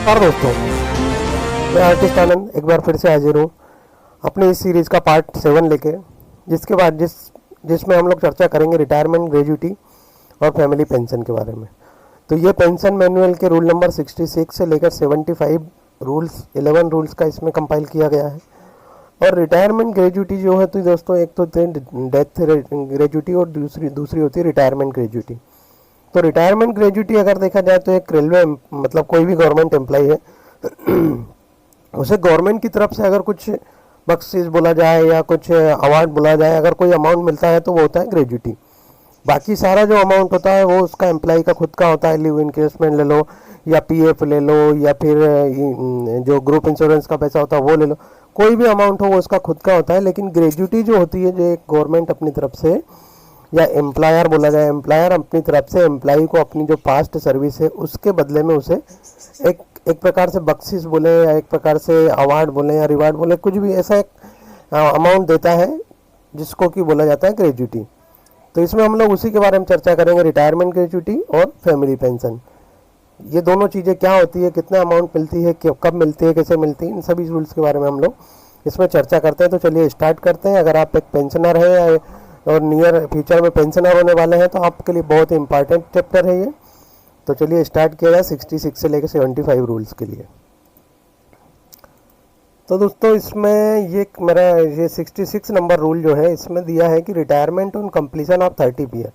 नमस्कार दोस्तों, मैं आर्टिस्ट आनंद एक बार फिर से हाजिर हूँ अपनी इस सीरीज़ का पार्ट 7 लेके, जिसके बाद जिसमें हम लोग चर्चा करेंगे रिटायरमेंट, ग्रेजुटी और फैमिली पेंशन के बारे में। तो ये पेंशन मैनुअल के रूल नंबर 66 से लेकर 75 रूल्स, 11 रूल्स का इसमें कंपाइल किया गया है। और रिटायरमेंट ग्रेजुटी जो है तो दोस्तों, एक तो डेथ ग्रेजुटी और दूसरी होती है रिटायरमेंट ग्रेजुटी। तो रिटायरमेंट ग्रेजुटी अगर देखा जाए तो एक रेलवे मतलब कोई भी गवर्नमेंट एम्प्लॉय है उसे गवर्नमेंट की तरफ से अगर कुछ बख्शीश बोला जाए या कुछ अवार्ड बोला जाए, अगर कोई अमाउंट मिलता है तो वो होता है ग्रेजुटी। बाकी सारा जो अमाउंट होता है वो उसका एम्प्लॉय का खुद का होता है। लीव इंक्रीजमेंट ले लो या पीएफ ले लो या फिर जो ग्रुप इंश्योरेंस का पैसा होता है वो ले लो, कोई भी अमाउंट हो वो उसका खुद का होता है। लेकिन ग्रेजुटी जो होती है, जो एक गवर्नमेंट अपनी तरफ से या एम्प्लॉयर बोला जाए, एम्प्लॉयर अपनी तरफ से एम्प्लॉय को अपनी जो पास्ट सर्विस है उसके बदले में उसे एक प्रकार से बख्शिश बोले या एक प्रकार से अवार्ड बोले या रिवार्ड बोले, कुछ भी ऐसा एक अमाउंट देता है जिसको कि बोला जाता है ग्रेजुटी। तो इसमें हम लोग उसी के बारे में चर्चा करेंगे, रिटायरमेंट ग्रेजुटी और फैमिली पेंशन। ये दोनों चीज़ें क्या होती है, कितना अमाउंट मिलती है, कब मिलती है, कैसे मिलती है, इन सभी रूल्स के बारे में हम लोग इसमें चर्चा करते हैं। तो चलिए स्टार्ट करते हैं। अगर आप एक पेंशनर है और नियर फ्यूचर में पेंशनर होने वाले हैं तो आपके लिए बहुत ही इंपॉर्टेंट चैप्टर है ये। तो चलिए स्टार्ट किया जाए 66 से लेकर 75 रूल्स के लिए। तो दोस्तों, इसमें ये 66 नंबर रूल जो है इसमें दिया है कि retirement on completion of 30 year.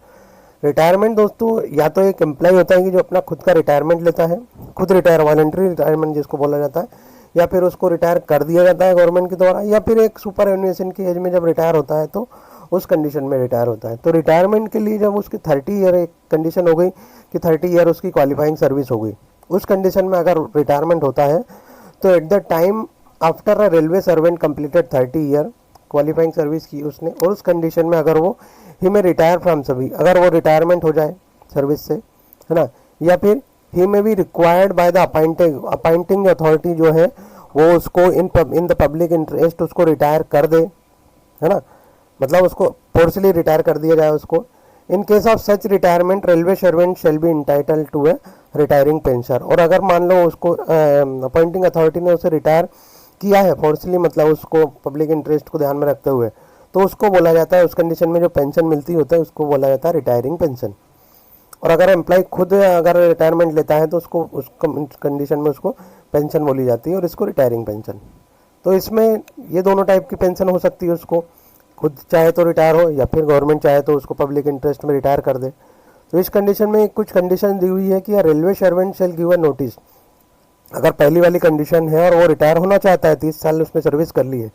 Retirement दोस्तों या तो एक एम्प्लॉय होता है कि जो अपना खुद का रिटायरमेंट लेता है, खुद रिटायर, वॉलंटरी रिटायरमेंट जिसको बोला जाता है, या फिर उसको रिटायर कर दिया जाता है गवर्नमेंट के द्वारा, या फिर एक सुपर एनुएशन की एज में जब रिटायर होता है तो उस कंडीशन में रिटायर होता है। तो रिटायरमेंट के लिए जब उसकी 30 ईयर एक कंडीशन हो गई कि 30 ईयर उसकी क्वालिफाइंग सर्विस हो गई, उस कंडीशन में अगर रिटायरमेंट होता है तो at the time after a railway servant completed 30 year qualifying service की उसने, और उस कंडीशन में अगर वो ही में रिटायर फ्रॉम सभी, अगर वो रिटायरमेंट हो जाए सर्विस से, है ना, या फिर ही में be required by the appointing authority जो है वो उसको इन द पब्लिक इंटरेस्ट उसको रिटायर कर दे, है ना, मतलब उसको फोर्सली रिटायर कर दिया जाए उसको। In case of such retirement railway servant shall be entitled to a retiring pension. और अगर मान लो उसको अपॉइंटिंग अथॉरिटी ने उसे रिटायर किया है फोर्सली, मतलब उसको पब्लिक इंटरेस्ट को ध्यान में रखते हुए, तो उसको बोला जाता है, उस कंडीशन में जो पेंशन मिलती होता है उसको बोला जाता है रिटायरिंग पेंशन। और अगर एम्प्लॉय खुद अगर रिटायरमेंट लेता है तो उसको उस कंडीशन में उसको पेंशन बोली जाती है और इसको रिटायरिंग पेंशन। तो इसमें ये दोनों टाइप की पेंशन हो सकती है, उसको खुद चाहे तो रिटायर हो या फिर गवर्नमेंट चाहे तो उसको पब्लिक इंटरेस्ट में रिटायर कर दे। तो इस कंडीशन में कुछ कंडीशन दी हुई है कि railway servant shell give a notice. अगर पहली वाली कंडीशन है और वो रिटायर होना चाहता है, 30 साल उसने सर्विस कर ली है,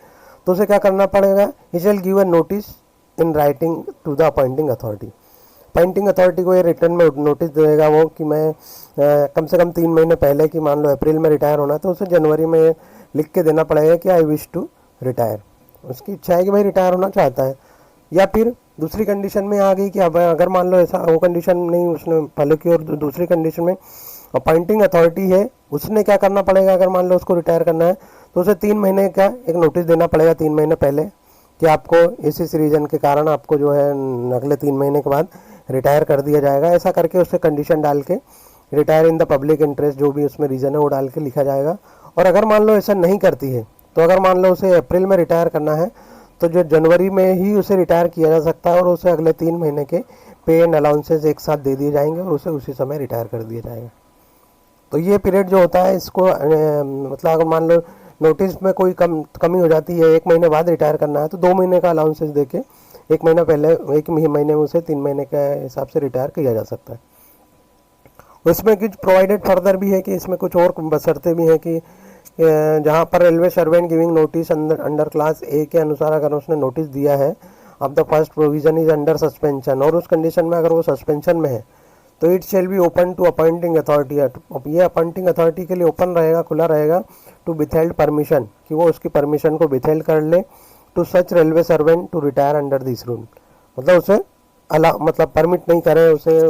तो उसे क्या करना पड़ेगा, he shall give a notice in writing to the appointing authority. Appointing authority को ये रिटर्न में नोटिस देगा वो कि मैं कम से कम 3 महीने पहले, कि मान लो अप्रैल में रिटायर होना, तो उसे जनवरी में लिख के देना पड़ेगा कि आई विश टू रिटायर। उसकी इच्छा है कि भाई रिटायर होना चाहता है। या फिर दूसरी कंडीशन में आ गई कि अब अगर मान लो ऐसा वो कंडीशन नहीं उसने फॉलो की, और दूसरी कंडीशन में अपॉइंटिंग अथॉरिटी है, उसने क्या करना पड़ेगा, अगर मान लो उसको रिटायर करना है तो उसे 3 महीने का एक नोटिस देना पड़ेगा, 3 महीने पहले, कि आपको इस रीज़न के कारण आपको जो है अगले 3 महीने के बाद रिटायर कर दिया जाएगा। ऐसा करके उससे कंडीशन डाल के retire in the public interest जो भी उसमें रीज़न है वो डाल के लिखा जाएगा। और अगर मान लो ऐसा नहीं करती है, तो अगर मान लो उसे अप्रैल में रिटायर करना है तो जो जनवरी में ही उसे रिटायर किया जा सकता है और उसे अगले 3 महीने के पे एंड अलाउंसेस एक साथ दे दिए जाएंगे और उसे उसी समय रिटायर कर दिया जाएगा। तो ये पीरियड जो होता है इसको मतलब अगर मान लो नोटिस में कोई कमी हो जाती है, 1 महीने बाद रिटायर करना है, तो 2 महीने का अलाउंसेस दे के 1 महीना पहले, 1 महीने में उसे 3 महीने के हिसाब से रिटायर किया जा सकता है। उसमें कुछ प्रोवाइडेड फर्दर भी है कि इसमें कुछ और बशर्ते भी हैं कि जहाँ पर railway servant giving notice under class ए के अनुसार अगर उसने नोटिस दिया है, अब the first provision is under suspension, और उस कंडीशन में अगर वो सस्पेंशन में है तो it shall be open to appointing authority. ये अपॉइंटिंग अथॉरिटी के लिए ओपन रहेगा, खुला रहेगा, टू विथहेल्ड परमिशन, कि वो उसकी परमिशन को विथहेल्ड कर ले, to such railway servant to retire under this rule, मतलब उसे मतलब परमिट नहीं करे, उसे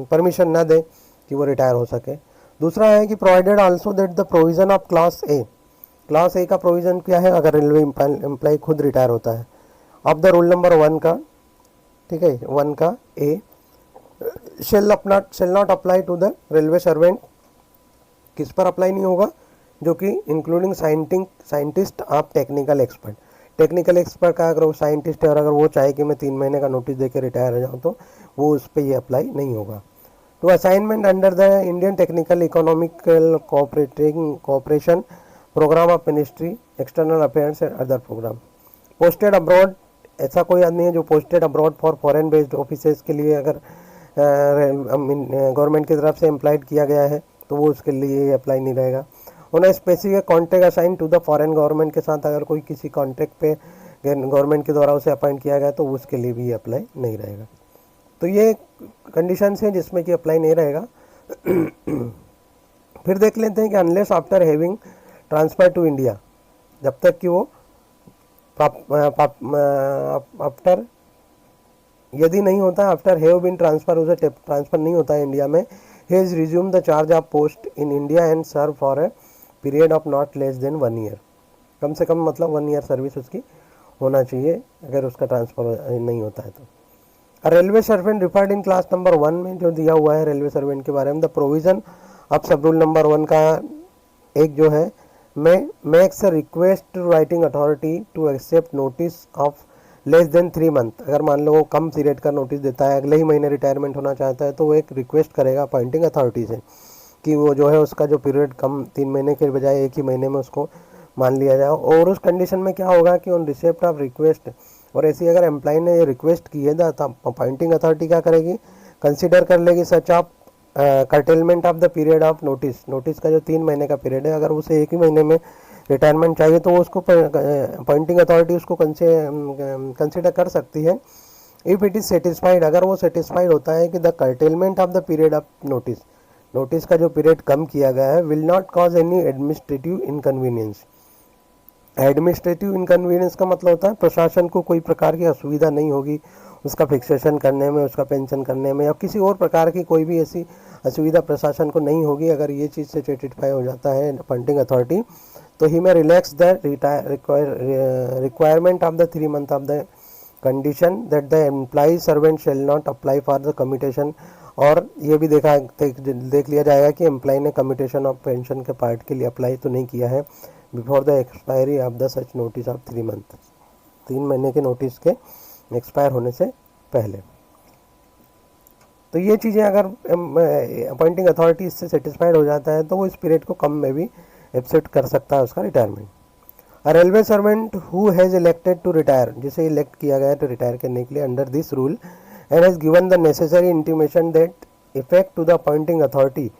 परमिशन ना दे कि वो रिटायर हो सके। दूसरा है कि provided also that the provision of class ए का प्रोविजन क्या है, अगर रेलवे एम्प्लॉय खुद रिटायर होता है, ऑफ द रूल नंबर 1 का, ठीक है, 1 का ए shall not apply to the railway servant किस पर अप्लाई नहीं होगा? जो कि इंक्लूडिंग साइंटिस्ट आप टेक्निकल एक्सपर्ट। टेक्निकल एक्सपर्ट का अगर वो साइंटिस्ट है और अगर वो चाहे कि मैं 3 महीने का नोटिस देकर रिटायर हो जाऊँ तो वो उस पर ये अप्लाई नहीं होगा। तो assignment under the Indian technical economical cooperation programme of ministry external affairs and other programme. Posted abroad, ऐसा कोई आदमी है जो posted abroad for foreign based offices के लिए अगर गवर्नमेंट की तरफ से एम्प्लॉयड किया गया है तो वो उसके लिए अप्लाई नहीं रहेगा। उन्हें specific contract assign to the foreign government के साथ अगर कोई किसी कॉन्ट्रैक्ट पे गवर्नमेंट के द्वारा उसे अपॉइंट किया गया तो उसके लिए भी अप्लाई नहीं रहेगा। तो ये कंडीशंस हैं जिसमें कि अप्लाई नहीं रहेगा। फिर देख लेते हैं कि unless after having transfer to India, जब तक कि वो आफ्टर, यदि नहीं होता आफ्टर हैव बीन ट्रांसफर, उसे ट्रांसफर नहीं होता है इंडिया में, he is resume the charge of post in India and serve for a period of not less than 1 year. कम से कम मतलब 1 ईयर सर्विस उसकी होना चाहिए अगर उसका ट्रांसफर नहीं होता है तो। Railway servant referred in class number 1 में जो दिया हुआ है रेलवे सर्वेंट के बारे में, the provision of sub rule number 1 का एक जो है makes a request to writing authority to accept notice of less than 3 month. अगर मान लो वो कम पीरियड का नोटिस देता है, अगले ही महीने रिटायरमेंट होना चाहता है, तो वो एक रिक्वेस्ट करेगा अपॉइंटिंग अथॉरिटी से कि वो जो है उसका जो पीरियड कम 3 महीने के बजाय 1 ही महीने में उसको मान लिया जाए। और उस कंडीशन में क्या होगा कि ऑन रिसेप्ट ऑफ रिक्वेस्ट, और ऐसी अगर एम्प्लॉय ने ये रिक्वेस्ट की है तो अपॉइंटिंग अथॉरिटी क्या करेगी, कंसिडर कर लेगी such of curtailment of the period of notice का जो 3 महीने का पीरियड है, अगर उसे 1 ही महीने में रिटायरमेंट चाहिए तो उसको अपॉइंटिंग अथॉरिटी उसको कंसिडर कर सकती है। इफ़ इट इज़ सेटिस्फाइड, अगर वो सेटिस्फाइड होता है कि the curtailment of the period of notice का जो पीरियड कम किया गया है will not cause any administrative inconvenience. Administrative inconvenience का मतलब होता है प्रशासन को कोई प्रकार की असुविधा नहीं होगी उसका फिक्सेशन करने में, उसका पेंशन करने में, या किसी और प्रकार की कोई भी ऐसी असुविधा प्रशासन को नहीं होगी। अगर ये चीज़ से सेटिस्फाई हो जाता है अपॉइंटिंग अथॉरिटी तो ही में relax the requirement of the 3 month of the condition that the employee servant shell not apply for the commutation. और ये भी देख लिया जाएगा कि एम्प्लॉय ने कम्यूटेशन ऑफ पेंशन के पार्ट के लिए अप्लाई तो नहीं किया है before the expiry of the such notice of 3 month, 3 महीने के नोटिस के एक्सपायर होने से पहले। तो ये चीज़ें अगर अपॉइंटिंग अथॉरिटी इससे सेटिस्फाइड हो जाता है तो वो इस पीरियड को कम में भी एक्सेप्ट कर सकता है उसका retirement. A railway servant who has elected to retire, जिसे इलेक्ट किया गया है तो रिटायर करने के लिए under this rule and has given the necessary intimation that effect to the appointing authority,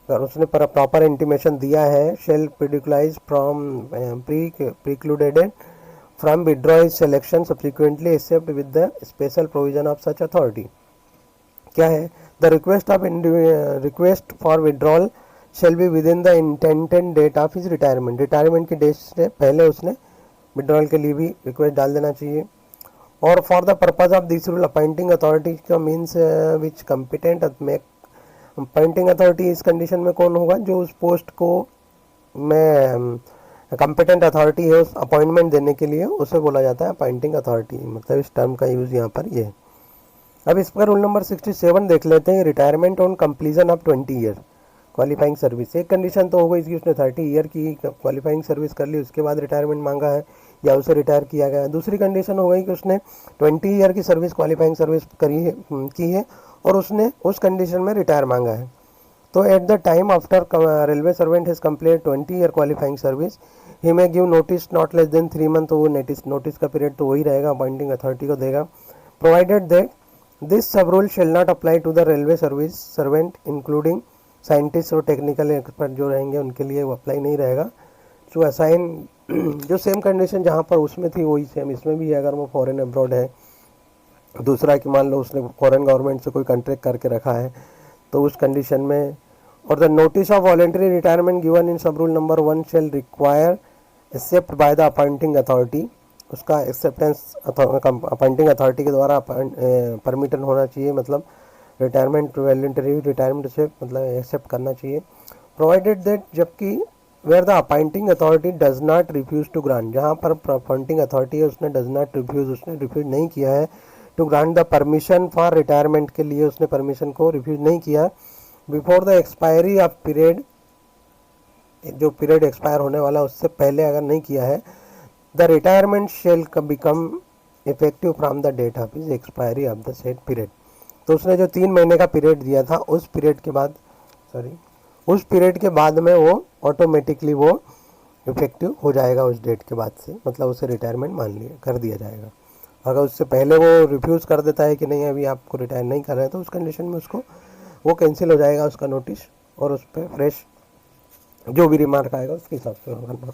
अगर उसने प्रॉपर इंटीमेशन दिया है, shall preclude from precluded from withdraw his selection subsequently except with the special provision of such authority. क्या है, the request for withdrawal shall be with in the intended date of his retirement, retirement की date से पहले उसने withdrawal के लिए भी request डाल देना चाहिए। और for the purpose of this rule appointing authority का means which competent make, appointing authority इस कंडीशन में कौन होगा, जो उस पोस्ट को में कम्पिटेंट अथॉरिटी है उस अपॉइंटमेंट देने के लिए, उसे बोला जाता है अपॉइंटिंग अथॉरिटी। मतलब इस टर्म का यूज़ यहाँ पर ये है। अब इस पर रूल नंबर 67 देख लेते हैं, retirement on completion of 20 year qualifying service. एक कंडीशन तो हो गई इसकी, उसने 30 ईयर की क्वालिफाइंग सर्विस कर ली, उसके बाद रिटायरमेंट मांगा है या उसे रिटायर किया गया है। दूसरी कंडीशन हो गई कि उसने 20 ईयर की सर्विस क्वालिफाइंग सर्विस की है और उसने उस कंडीशन में रिटायर मांगा है। तो at the time after railway servant has complete 20 year qualifying service he may give notice not less than 3 month. तो वो नोटिस का पीरियड तो वही रहेगा, अपॉइंटिंग अथॉरिटी को देगा। Provided that this sub rule shall not apply to the railway service servant including scientist और technical expert जो रहेंगे उनके लिए वो अप्लाई नहीं रहेगा। सो असाइन जो सेम कंडीशन जहाँ पर उसमें थी वही सेम इसमें भी है। अगर वो फॉरेन अब्रॉड है, दूसरा कि मान लो उसने फॉरेन गवर्नमेंट से कोई कॉन्ट्रैक्ट करके रखा है तो उस कंडीशन में, और the notice of voluntary retirement given in sub rule number 1 shall require accept by the appointing authority, उसका एक्सेप्टेंस अपॉइंटिंग अथॉरिटी के द्वारा परमिटन होना चाहिए। मतलब रिटायरमेंट वॉलेंटरी रिटायरमेंट से मतलब एक्सेप्ट करना चाहिए। प्रोवाइडेड दैट, जबकि where the appointing authority does not refuse to grant, जहाँ पर अपॉइंटिंग अथॉरिटी है उसने डज नॉट रिफ्यूज, उसने रिफ्यूज नहीं किया है to grant the permission for retirement के लिए उसने परमिशन को रिफ्यूज नहीं किया before the expiry of period जो पीरियड एक्सपायर होने वाला उससे पहले अगर नहीं किया है, the retirement shall become effective from the date of is expiry of the set period. तो उसने जो 3 महीने का पीरियड दिया था उस पीरियड के बाद उस पीरियड के बाद में वो ऑटोमेटिकली वो इफेक्टिव हो जाएगा उस डेट के बाद से, मतलब उसे रिटायरमेंट मान लिया कर दिया जाएगा। अगर उससे पहले वो रिफ्यूज़ कर देता है कि नहीं अभी आपको रिटायर नहीं कर रहे हैं, तो उस कंडीशन में उसको वो कैंसिल हो जाएगा उसका नोटिस, और उस पर फ्रेश जो भी रिमार्क आएगा उसके हिसाब से होगा।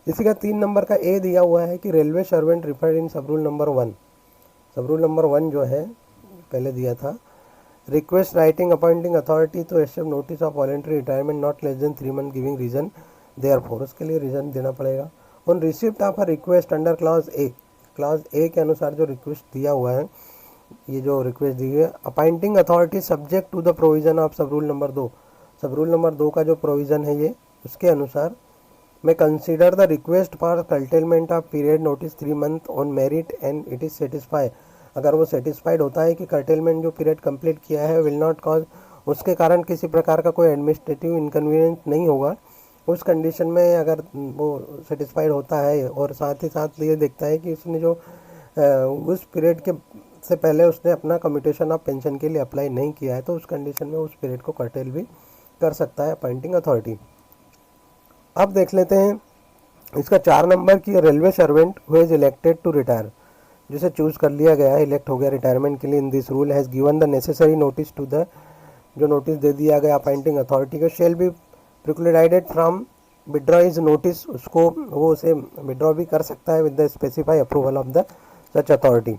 इसी का 3 नंबर का ए दिया हुआ है कि railway servant referred in sub rule number 1। सब रूल नंबर 1 जो है पहले दिया था, request writing appointing authority to accept notice of voluntary retirement not less than 3 month giving reason therefor, उसके लिए रीजन देना पड़ेगा। On receipt of a request under clause A के अनुसार जो रिक्वेस्ट दिया हुआ है, ये जो रिक्वेस्ट दी है, appointing authority subject to the provision of sub rule number 2, sub rule number 2 का जो प्रोविज़न है ये, उसके अनुसार मैं consider the request for curtailment of period notice 3 month on merit and it is satisfy. अगर वो सेटिस्फाइड होता है कि कर्टेलमेंट जो पीरियड कंप्लीट किया है विल नॉट कॉज, उसके कारण किसी प्रकार का कोई एडमिनिस्ट्रेटिव इनकन्वीनियंस नहीं होगा, उस कंडीशन में अगर वो सेटिस्फाइड होता है और साथ ही साथ ये देखता है कि उसने जो उस पीरियड के से पहले उसने अपना कम्यूटेशन ऑफ पेंशन के लिए अप्लाई नहीं किया है, तो उस कंडीशन में उस पीरियड को कर्टेल भी कर सकता है अपॉइंटिंग अथॉरिटी। अब देख लेते हैं इसका 4 नंबर की, railway servant who is elected to retire, जिसे चूज़ कर लिया गया है, इलेक्ट हो गया रिटायरमेंट के लिए, in this rule has given the necessary notice to the, जो नोटिस दे दिया गया अपॉइंटिंग अथॉरिटी को, shall be precluded from withdraw is notice, उसको वो उसे विड्रॉ भी कर सकता है with the specify approval of the such authority,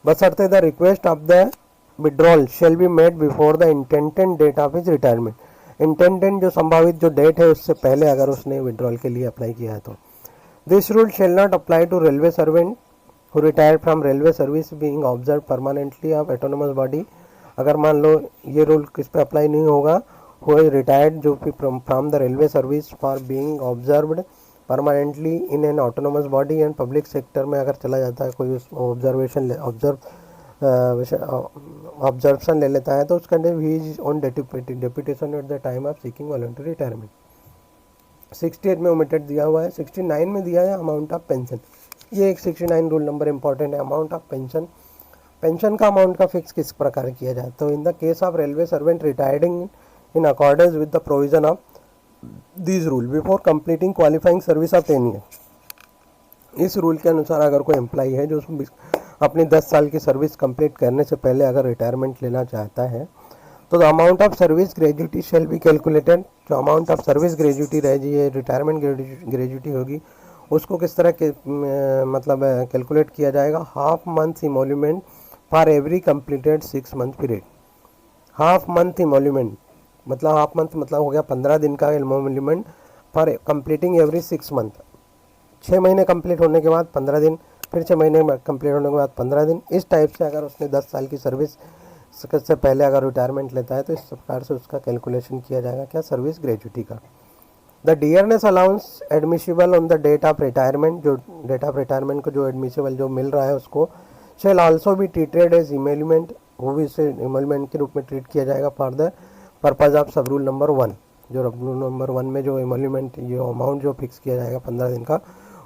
बशर्ते the request of the withdrawal shall be made before the intended date of his retirement. Intendant जो संभावित जो डेट है उससे पहले अगर उसने विड्रॉल के लिए अप्लाई किया है तो। This rule shall not apply to railway servant who retired from railway service being observe permanently of autonomous body. अगर मान लो ये रूल किस पे अप्लाई नहीं होगा, हु इज रिटायर्ड जो कि from the railway service for being observed permanently in an autonomous body and public sector में अगर चला जाता है कोई उस ऑब्जर्वेशन ले लेता है, तो उसका he is on deputation eight the time of seeking voluntary retirement. 68 में ओमिटेड दिया हुआ है। 69 में दिया है अमाउंट ऑफ पेंशन। ये एक 69 रूल नंबर इंपॉर्टेंट है, अमाउंट ऑफ पेंशन। पेंशन का अमाउंट का फिक्स किस प्रकार किया जाए, तो in the case of railway servant retiring in accordance with the provision of this rule before completing qualifying service of 10 year. इस रूल के अनुसार अगर कोई एम्प्लॉई है जो अपनी 10 साल की सर्विस कंप्लीट करने से पहले अगर रिटायरमेंट लेना चाहता है, तो the amount of service gratuity shall be calculated. जो अमाउंट ऑफ सर्विस ग्रेजुटी रहेगी, ये रिटायरमेंट ग्रेजुटी होगी, उसको किस तरह के मतलब कैलकुलेट किया जाएगा। Half month emolument for every completed 6 month period. Half month emolument मतलब हाफ मंथ मतलब हो गया 15 दिन का emolument for completing every 6 month. 6 महीने कंप्लीट होने के बाद 15 दिन, फिर 6 महीने कंप्लीट होने के बाद 15 दिन। इस टाइप से अगर उसने 10 साल की सर्विस से पहले अगर रिटायरमेंट लेता है, तो इस प्रकार से उसका कैलकुलेशन किया जाएगा क्या, सर्विस ग्रेजुटी का। The dearness allowance admissible on the date of retirement, जो डेट ऑफ रिटायरमेंट को जो एडमिसिबल जो मिल रहा है उसको shall also be treated as emolument, वो भी इसे इमोल्यूमेंट के रूप में ट्रीट किया जाएगा for the purpose of sub rule number 1। जो रूल नंबर 1 में जो इमोल्यूमेंट ये अमाउंट जो फिक्स किया जाएगा 15 दिन का,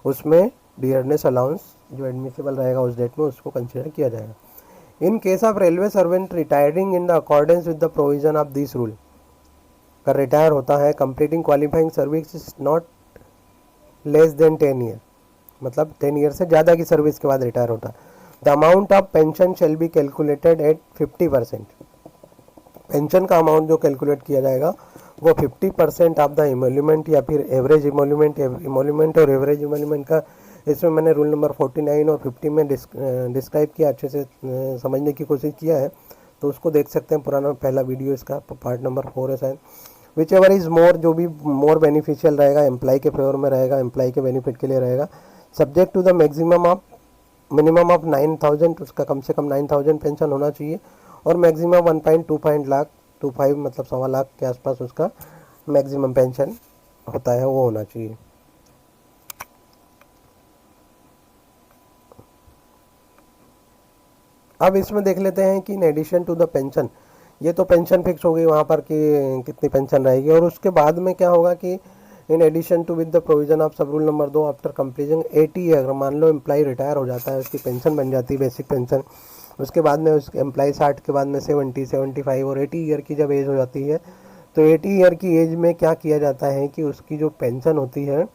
उसमें डियरनेस अलाउंस जो एडमिसिबल रहेगा उस डेट में उसको कंसिडर किया जाएगा। इन case of railway servant retiring in the accordance with the provision of this rule, अगर रिटायर होता है completing qualifying service is not less then 10 year, मतलब 10 ईयर से ज़्यादा की सर्विस के बाद रिटायर होता है, the amount of pension shall be calculated at 50%। Pension का अमाउंट जो कैलकुलेट किया जाएगा वो 50% ऑफ द इमोल्यूमेंट या फिर एवरेज इमोल्यूमेंट और एवरेज इमोल्यूमेंट का, इसमें मैंने रूल नंबर 49 और 50 में डिस्क्राइब किया, अच्छे से समझने की कोशिश किया है, तो उसको देख सकते हैं, पुराना पहला वीडियो इसका पार्ट नंबर 4 है शायद। विच एवर इज़ मोर, जो भी मोर बेनिफिशियल रहेगा, एम्प्लॉय के फेवर में रहेगा, एम्प्लॉय के बेनिफिट के लिए रहेगा, subject to the minimum of 9,000, उसका कम से कम 9,000 पेंशन होना चाहिए, और मैक्सिमम 1.25 लाख 25 मतलब 1.25 लाख के आसपास उसका मैक्सिमम पेंशन होता है, वो होना चाहिए। अब इसमें देख लेते हैं कि in addition to the pension, ये तो पेंशन फिक्स हो गई वहाँ पर कि कितनी पेंशन रहेगी, और उसके बाद में क्या होगा कि in addition to with the provision of sub rule number 2 after completion 80 year, अगर मान लो एम्प्लॉय रिटायर हो जाता है, उसकी पेंशन बन जाती है बेसिक पेंशन, उसके बाद में उस एम्प्लॉय 60 के बाद में 70, 75 और 80 ईयर की जब एज हो जाती है, तो 80 ईयर की एज में क्या किया जाता है कि उसकी जो पेंशन होती है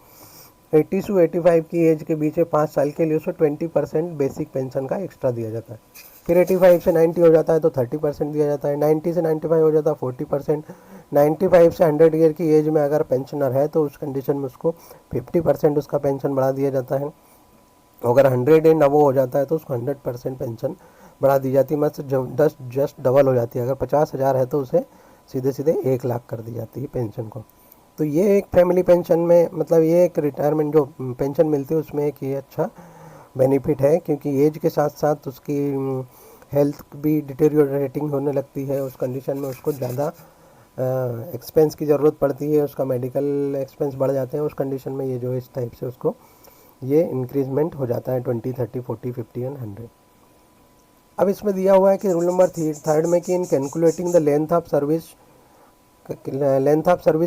80 से 85 की एज के बीच में 5 साल के लिए उसको 20% बेसिक पेंशन का एक्स्ट्रा दिया जाता है। फिर 85 से 90 हो जाता है तो 30% दिया जाता है, 90 से 95 हो जाता है 40%, 95 से 100 ईयर की एज में अगर पेंशनर है तो उस कंडीशन में उसको 50% उसका पेंशन बढ़ा दिया जाता है। अगर 100 एंड अबव हो जाता है तो उसको 100% पेंशन बढ़ा दी जाती है, मतलब जस्ट डबल हो जाती है। अगर 50,000 है तो उसे सीधे सीधे 1 लाख कर दी जाती है पेंशन को। तो ये एक फैमिली पेंशन में, मतलब ये एक रिटायरमेंट जो पेंशन मिलती है उसमें एक ये अच्छा बेनिफिट है, क्योंकि एज के साथ साथ उसकी हेल्थ भी डिटेरियोरेटिंग होने लगती है, उस कंडीशन में उसको ज़्यादा एक्सपेंस की ज़रूरत पड़ती है, उसका मेडिकल एक्सपेंस बढ़ जाते हैं, उस कंडीशन में ये जो इस टाइप से उसको ये इंक्रीजमेंट हो जाता है 20, 30, 40, 50 एंड 100। अब इसमें दिया हुआ है कि रूल नंबर 3 में कि इन calculating the length of service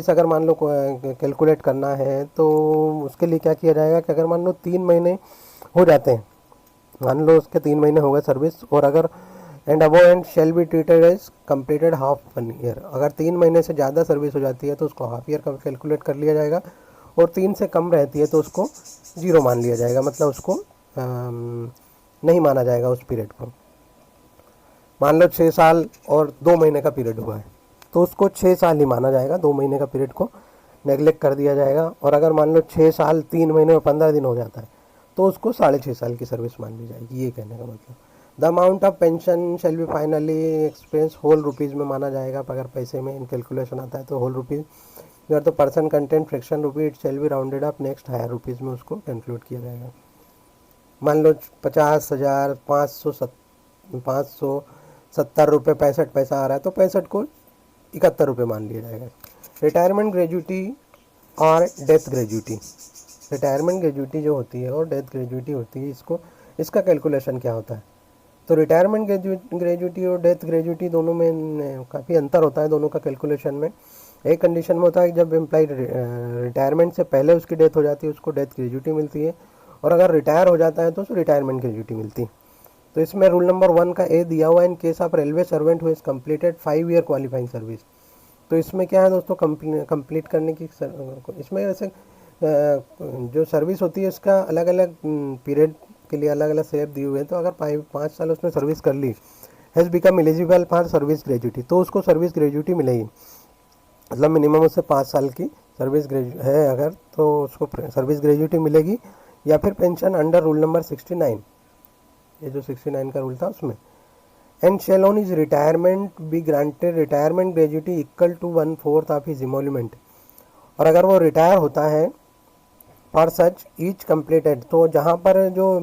अगर मान लो कैलकुलेट करना है तो उसके लिए क्या किया जाएगा कि अगर मान लो 3 महीने हो जाते हैं, मान लो उसके 3 महीने हो गए सर्विस, और अगर and above and shall be treated as completed half 1 year, अगर 3 महीने से ज़्यादा सर्विस हो जाती है तो उसको हाफ ईयर का कैलकुलेट कर लिया जाएगा, और 3 से कम रहती है तो उसको 0 मान लिया जाएगा, मतलब उसको नहीं माना जाएगा उस पीरियड को। मान लो 6 साल और 2 महीने का पीरियड हुआ है तो उसको 6 साल ही माना जाएगा, 2 महीने का पीरियड को नेगलेक्ट कर दिया जाएगा। और अगर मान लो 6 साल 3 महीने और 15 दिन हो जाता है तो उसको 6.5 साल की सर्विस मान ली जाएगी, ये कहने का मतलब। The amount of pension shall be finally expense whole rupees में माना जाएगा, अगर पैसे में इन कैलकुलेशन आता है तो होल रुपीज़, अगर तो person content fraction rupee it shall be rounded up next higher rupees में उसको कैलकुलेट किया जाएगा। मान लो 50,000 570 रुपये 65 पैसा आ रहा है तो 65 को 71 रुपये मान लिया जाएगा। रिटायरमेंट ग्रेजुटी और डेथ ग्रेजुटी, रिटायरमेंट ग्रेजुटी जो होती है और डेथ ग्रेजुटी होती है, इसका कैलकुलेशन क्या होता है। तो रिटायरमेंट ग्रेजुटी और डेथ ग्रेजुटी दोनों में काफ़ी अंतर होता है दोनों का कैलकुलेशन में। एक कंडीशन में होता है कि जब एम्प्लॉय रिटायरमेंट से पहले उसकी डेथ हो जाती है उसको डेथ ग्रेजुटी मिलती है, और अगर रिटायर हो जाता है तो उसको रिटायरमेंट ग्रेजुटी मिलती है। तो इसमें रूल नंबर 1 का ए दिया हुआ है, इन case of railway servant who is completed 5 year qualifying service. तो इसमें क्या है दोस्तों, कंप्लीट करने की इसमें वैसे जो सर्विस होती है उसका अलग अलग पीरियड के लिए अलग अलग शेप दिए हुए हैं। तो अगर 5 साल उसने सर्विस कर ली, has become eligible for service gratuity, तो उसको सर्विस ग्रेजुटी मिलेगी, मतलब मिनिमम उससे 5 साल की सर्विस है अगर तो उसको सर्विस ग्रेजुटी मिलेगी, या फिर पेंशन अंडर रूल नंबर 69, ये जो 69 का रूल था उसमें। And shall on is retirement be granted retirement gratuity equal to 1/4 of his emolument, और अगर वो रिटायर होता है फॉर सच ईच कंप्लीटेड, तो जहाँ पर जो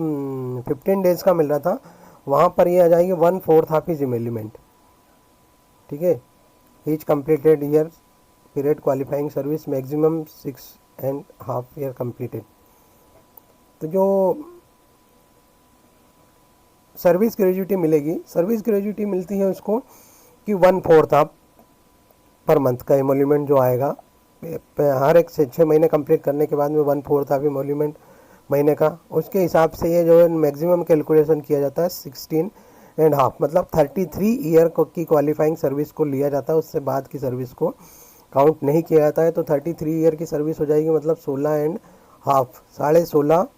15 डेज का मिल रहा था वहाँ पर ये आ जाएगी 1/4 ऑफ हिज इमोल्यूमेंट, ठीक है। Each completed year period qualifying service maximum 6.5 year completed. तो जो सर्विस ग्रेजुटी मिलेगी, सर्विस ग्रेजुटी मिलती है उसको कि 1/4 ऑफ पर मंथ का इमोल्यूमेंट जो आएगा, हर एक से 6 महीने कंप्लीट करने के बाद में 1/4 ऑफ इमोल्यूमेंट महीने का, उसके हिसाब से ये जो मैक्सिमम कैलकुलेशन किया जाता है 16.5, मतलब 33 ईयर की क्वालिफाइंग सर्विस को लिया जाता है, उससे बाद की सर्विस को काउंट नहीं किया जाता है। तो 33 ईयर की सर्विस हो जाएगी, मतलब 16.5, 16.5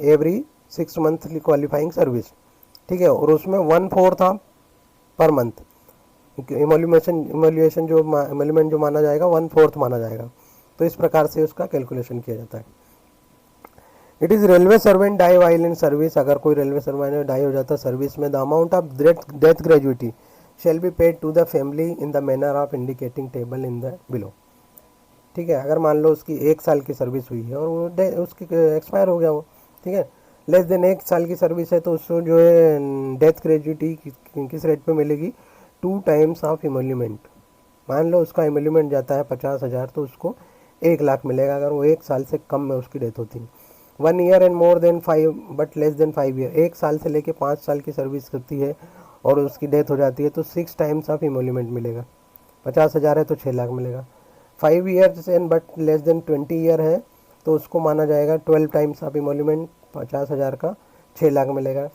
एवरी 6 मंथली क्वालिफाइंग सर्विस, ठीक है। और उसमें 1/4 था पर मंथ, इमोल्यूशन जो इमोल्यूमेंट जो माना जाएगा 1/4 माना जाएगा। तो इस प्रकार से उसका कैलकुलेशन किया जाता है। It is railway servant die while in service, अगर कोई रेलवे सर्वेंट डाई हो जाता है सर्विस में, the amount of death gratuity shall be paid to the family in the manner of indicating table in the below, ठीक है। अगर मान लो उसकी 1 साल की सर्विस हुई है और वो उसकी एक्सपायर हो गया वो, ठीक है, लेस देन 1 साल की सर्विस है, तो उसको जो है डेथ ग्रेजुटी किस रेट पे मिलेगी, 2 टाइम्स ऑफ इमोल्यूमेंट। मान लो उसका इमोल्यूमेंट जाता है 50,000 तो उसको 1 लाख मिलेगा अगर वो 1 साल से कम में उसकी डेथ होती है। 1 year and more than 5 but less than 5 year, 1 साल से लेके 5 साल की सर्विस करती है और उसकी डेथ हो जाती है तो 6 टाइम्स ऑफ इमोल्यूमेंट मिलेगा। 50,000 है तो 6 लाख मिलेगा। 5 years and but less than 20 year है तो उसको माना जाएगा 12 टाइम्स ऑफ इमोल्यूमेंट, 50,000 का 6 लाख मिलेगा।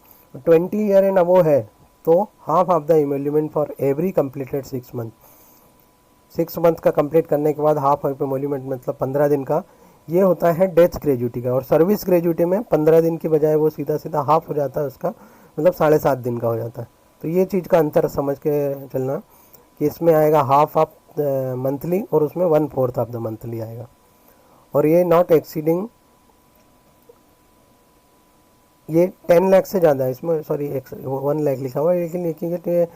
20 ईयर एंड वो है तो half of the emolument for every completed 6 month. 6 month का कंप्लीट करने के बाद हाफ ऑफ इमोल्यूमेंट मतलब 15 दिन का, ये होता है डेथ ग्रेजुटी का। और सर्विस ग्रेजुटी में 15 दिन की बजाय वो सीधा सीधा हाफ हो जाता है उसका, मतलब 7.5 दिन का हो जाता है। तो ये चीज़ का अंतर समझ के चलना कि इसमें आएगा हाफ ऑफ मंथली और उसमें 1/4 ऑफ द मंथली आएगा। और ये नॉट एक्सीडिंग, ये 10 लाख से ज़्यादा है इसमें, सॉरी 1 लाख लिखा हुआ है, लेकिन ये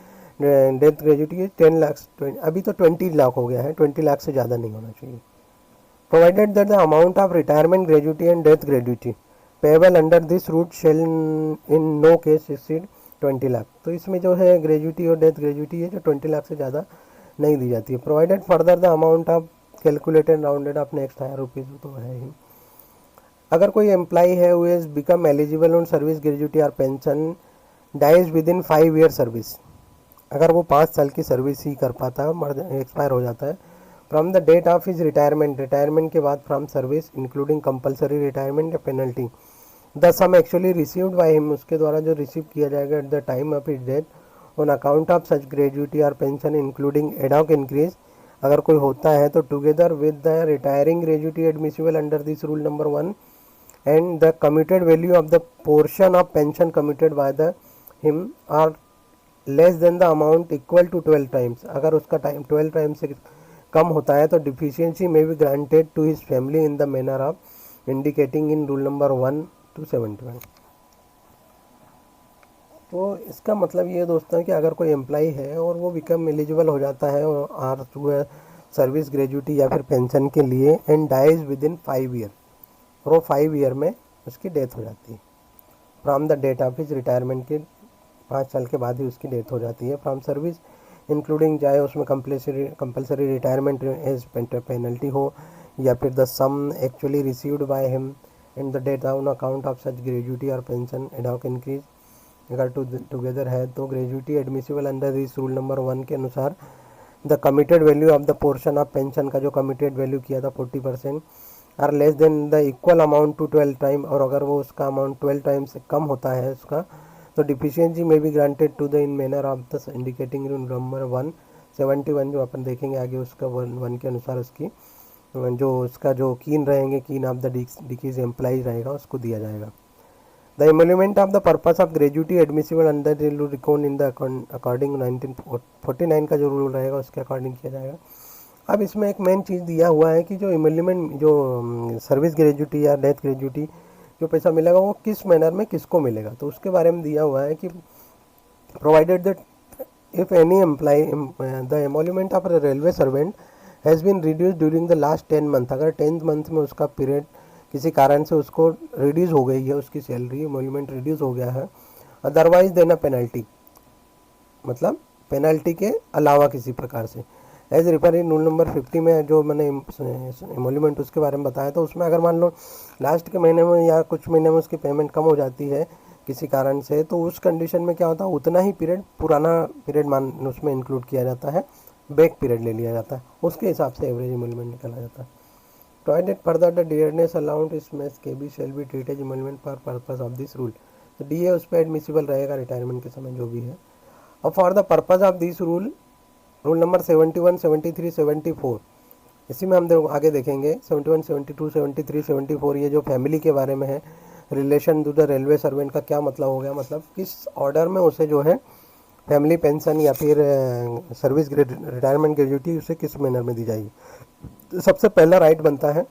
डेथ ग्रेजुटी 10 लाख, अभी तो 20 लाख हो गया है, 20 लाख से ज़्यादा नहीं होना चाहिए। Provided that the amount of retirement gratuity and death gratuity payable under this route shall in no case exceed 20 lakh. तो इसमें जो है ग्रेजुटी और डेथ ग्रेजुटी है जो 20 लाख से ज़्यादा नहीं दी जाती है। Provided further the amount of calculated rounded off next higher rupees तो है ही। अगर कोई एम्प्लॉई है who is become eligible on service gratuity और pension dies with in 5 year service, अगर वो 5 साल की सर्विस ही कर पाता है, एक्सपायर हो जाता है, from the date of his retirement, retirement के बाद from service including compulsory retirement या penalty, the sum actually received by him, उसके द्वारा जो रिसीव किया जाएगा at the time of his death on account of such gratuity और pension including ad hoc increase, अगर कोई होता है तो together with the retiring gratuity admissible under this rule number 1 and the commuted value of the portion of pension commuted by the him are less than the amount equal to 12 times, अगर उसका time 12 time से कम होता है तो deficiency में be granted to his family in the manner of indicating in rule number 1 to 71। तो इसका मतलब ये दोस्तों है कि अगर कोई एम्प्लॉई है और वो बिकम एलिजिबल हो जाता है और सर्विस ग्रेजुटी या फिर पेंशन के लिए and dies with in 5 year, और वो 5 ईयर में उसकी डेथ हो जाती है from the date of his retirement के 5 साल के बाद ही उसकी डेथ हो जाती है फ्रॉम सर्विस इंक्लूडिंग, चाहे उसमें कंपलसरी रिटायरमेंट एज पेनल्टी हो या फिर the sum actually received by him in the date on account of such gratuity और पेंशन एडॉक इंक्रीज, अगर टुगेदर है तो gratuity admissible under this rule number 1 के अनुसार the committed value of the portion of pension का जो committed value किया था 40% are less than the equal amount to 12 time, और अगर वो उसका अमाउंट 12 टाइम से कम होता है उसका तो डिफिशियंसी में भी granted to the in manner of the indicating rule number 171 जो अपन देखेंगे आगे उसका 1 के अनुसार उसकी जो उसका जो कीन रहेंगे, कीन ऑफ द डिकीज एम्प्लॉय रहेगा उसको दिया जाएगा। The emolument of the purpose of gratuity admissible under the rule record in the according 1949 का जो रूल रहेगा उसके अकॉर्डिंग किया जाएगा। अब इसमें एक मेन चीज़ दिया हुआ है कि जो इमोल्यूमेंट जो सर्विस ग्रेजुटी या डेथ ग्रेजुटी जो पैसा मिलेगा वो किस मैनर में किसको मिलेगा, तो उसके बारे में दिया हुआ है कि provided that if any employ the emolument of railway servant has been reduce during the last 10 month, अगर 10th मंथ में उसका पीरियड किसी कारण से उसको रिड्यूस हो गई है, उसकी सैलरी एमोल्यूमेंट रिड्यूस हो गया है, अदरवाइज देना पेनल्टी, मतलब पेनल्टी के अलावा किसी प्रकार से as refer in rule number 50 में जो मैंने एमोल्यूमेंट उसके बारे में बताया, तो उसमें अगर मान लो लास्ट के महीने में या कुछ महीने में उसकी पेमेंट कम हो जाती है किसी कारण से, तो उस कंडीशन में क्या होता है उतना ही पीरियड पुराना पीरियड मान उसमें इंक्लूड किया जाता है, बैक पीरियड ले लिया जाता है, उसके हिसाब से एवरेज एमोल्यूमेंट निकाला जाता है। Provided further the dearness allowance इसमें के be shall be treated emolument for purpose of this rule, तो डी ए उस पर एडमिसिबल रहेगा रिटायरमेंट के समय जो भी है। और for the purpose of this rule number 71, 73, 74 इसी में हम आगे देखेंगे 71, 72, 73, 74 ये जो फैमिली के बारे में है, relation to the railway servant का क्या मतलब हो गया, मतलब किस ऑर्डर में उसे जो है फैमिली पेंशन या फिर सर्विस रिटायरमेंट ग्रेजुटी उसे किस मैनर में दी जाएगी। तो सबसे पहला राइट बनता है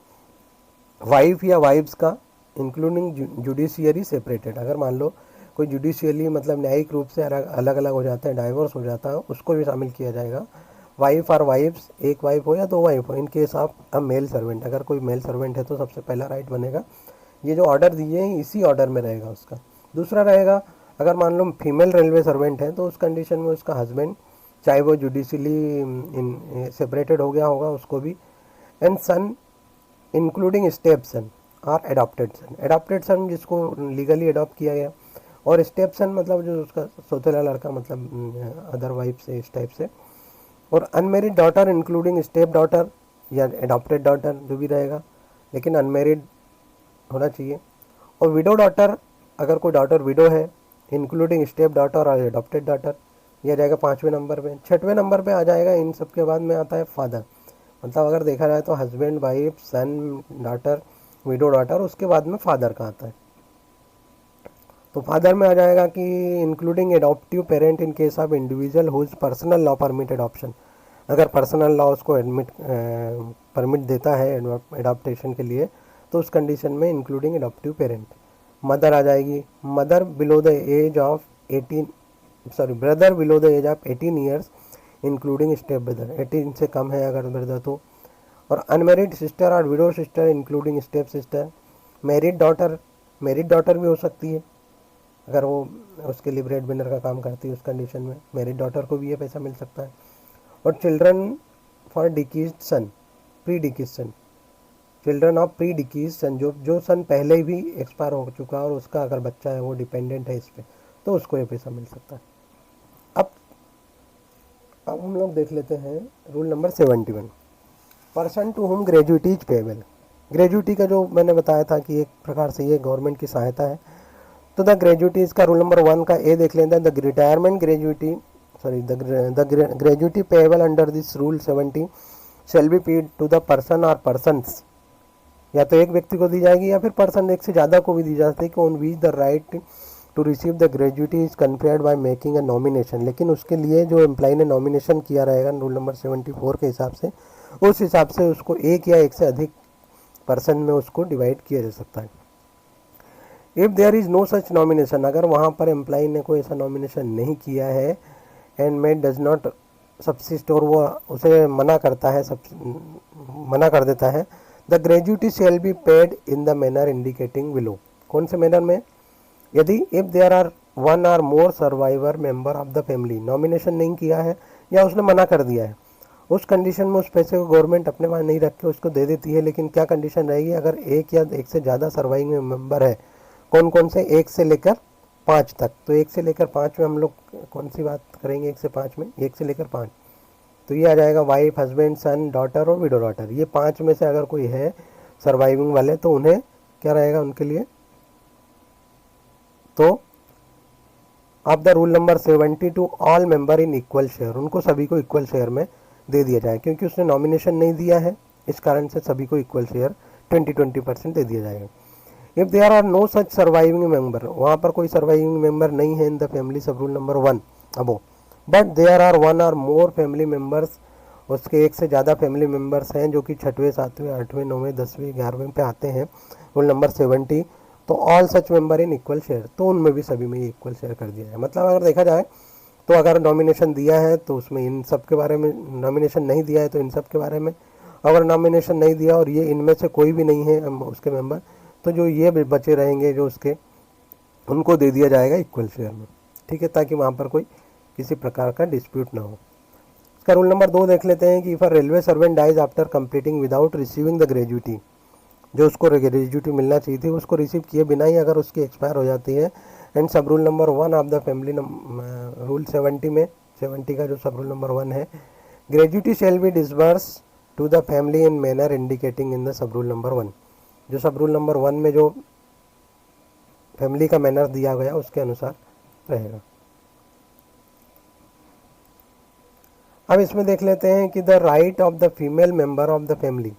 वाइफ या वाइफ्स का इंक्लूडिंग जुडिशियरी सेपरेटेड, अगर मान लो कोई जुडिशियली मतलब न्यायिक रूप से अलग अलग हो जाते हैं, डाइवोर्स हो जाता है, उसको भी शामिल किया जाएगा। वाइफ और वाइफ्स, एक वाइफ हो या दो वाइफ हो, in case of a male servant, अगर कोई मेल सर्वेंट है तो सबसे पहला राइट बनेगा, ये जो ऑर्डर दिए हैं इसी ऑर्डर में रहेगा उसका। दूसरा रहेगा अगर मान लो फीमेल रेलवे सर्वेंट है तो उस कंडीशन में उसका हस्बैंड, चाहे वो जुडिशली सेपरेटेड हो गया होगा उसको भी, and son including step son और एडॉप्टेड सन जिसको लीगली अडॉप्ट किया गया, और स्टेप सन मतलब जो उसका सौतेला लड़का मतलब अदर वाइफ से इस टाइप से, और unmarried daughter including step daughter या एडॉप्टेड डॉटर जो भी रहेगा, लेकिन अनमेरिड होना चाहिए। और विडो डॉटर, अगर कोई डॉटर विडो है इंक्लूडिंग स्टेप डॉटर और एडॉप्टेड डॉटर, यह जाएगा 5वें नंबर पे। 6वें नंबर पे आ जाएगा, इन सब के बाद में आता है फादर। मतलब अगर देखा जाए तो हस्बैंड, वाइफ, सन, डॉटर, विडो डॉटर, उसके बाद में फादर का आता है। तो फादर में आ जाएगा कि including adoptive parent in case of individual whose personal law permit adoption. अगर पर्सनल लॉ उसको परमिट देता है एडॉप्टेशन के लिए, तो उस कंडीशन में इंक्लूडिंग एडॉप्टिव पेरेंट। मदर आ जाएगी, mother below the age of 18, sorry brother below the age of 18 years including step brother, 18 से कम है अगर ब्रदर तो। और अनमेरिड सिस्टर और widow sister including step sister. Married daughter भी हो सकती है अगर वो उसके लिए ब्रेड विनर का काम करती है, उस कंडीशन में मैरिड डॉटर को भी ये पैसा मिल सकता है। और children for deceased son, pre डिकीज सन, चिल्ड्रन ऑफ प्री डिकीज सन, जो सन पहले भी एक्सपायर हो चुका है और उसका अगर बच्चा है वो डिपेंडेंट है इस पर, तो उसको ये पैसा मिल सकता है। अब हम लोग देख लेते हैं rule number 71, person to whom gratuity is payable. Gratuity का जो मैंने बताया था कि एक प्रकार से ये गवर्नमेंट की सहायता है। तो द ग्रेजुएटी, इसका रूल नंबर 1 का ए देख लेते हैं। The retirement gratuity, sorry the gratuity payable under this rule 70 shall be paid to the person और पर्सन्स, या तो एक व्यक्ति को दी जाएगी या फिर पर्सन एक से ज़्यादा को भी दी जाती है, कि on which the right to receive the gratuity is conferred by making a nomination. लेकिन उसके लिए जो एम्प्लॉय ने नॉमिनेशन किया रहेगा रूल नंबर 74 के हिसाब से, उस हिसाब से उसको एक या एक से अधिक पर्सन में उसको डिवाइड किया जा सकता है। If there is no such nomination, अगर वहाँ पर एम्प्लॉय ने कोई ऐसा नॉमिनेशन नहीं किया है and made does not subsist, और वो उसे मना करता है, मना कर देता है, the gratuity shall be paid in the manner indicating below. कौन से मैनर में? यदि if there are one or more survivor member of the family, nomination नहीं किया है या उसने मना कर दिया है, उस कंडीशन में उस पैसे को गवर्नमेंट अपने पास नहीं रख के उसको दे देती है। लेकिन क्या कंडीशन रहेगी? अगर एक या एक से ज़्यादा सर्वाइविंग मेंबर है, कौन कौन से? 1 से लेकर 5 तक। तो 1 से लेकर 5 में हम लोग कौन सी बात करेंगे? 1 से 5 में, 1 से लेकर 5, तो ये आ जाएगा वाइफ, हस्बैंड, सन, डॉटर और विडो डॉटर। ये 5 में से अगर कोई है सर्वाइविंग वाले, तो उन्हें क्या रहेगा उनके लिए? तो of the rule number 70 to all member in equal share, उनको सभी को इक्वल शेयर में दे दिया जाए, क्योंकि उसने नॉमिनेशन नहीं दिया है, इस कारण से सभी को इक्वल शेयर 20% दे दिया जाएगा। If there are no such surviving member, वहाँ पर कोई सर्वाइविंग मेंबर नहीं है in the family sub rule number 1 above, but there are 1 or more family members, उसके एक से ज़्यादा फैमिली मेंबर्स हैं जो कि 6वें, 7वें, 8वें, 9वें, 10वें, 11वें पे आते हैं रूल नंबर 70, तो all such member in equal share, तो उनमें भी सभी में इक्वल शेयर कर दिया है। मतलब अगर देखा जाए तो अगर नॉमिनेशन दिया है तो उसमें इन सब के बारे में, नॉमिनेशन नहीं दिया है तो इन सब के बारे में, अगर नॉमिनेशन नहीं दिया और ये इनमें से कोई भी नहीं है उसके मेंबर, तो जो ये बचे रहेंगे जो उसके, उनको दे दिया जाएगा इक्वल शेयर में, ठीक है, ताकि वहाँ पर कोई किसी प्रकार का डिस्प्यूट ना हो। इसका रूल नंबर 2 देख लेते हैं कि if a railway servant dies after completing without receiving the gratuity, जो उसको ग्रेजुएटी मिलना चाहिए थी उसको रिसीव किए बिना ही अगर उसकी एक्सपायर हो जाती है, एंड सब rule number 1 of the family rule 70 में, 70 का जो सब रूल नंबर 1 है, gratuity shall be disburse to the family in manner indicating in the sub rule number 1, जो सब रूल नंबर 1 में जो फैमिली का मैनर दिया गया उसके अनुसार रहेगा। अब इसमें देख लेते हैं कि the right of the female member of the family,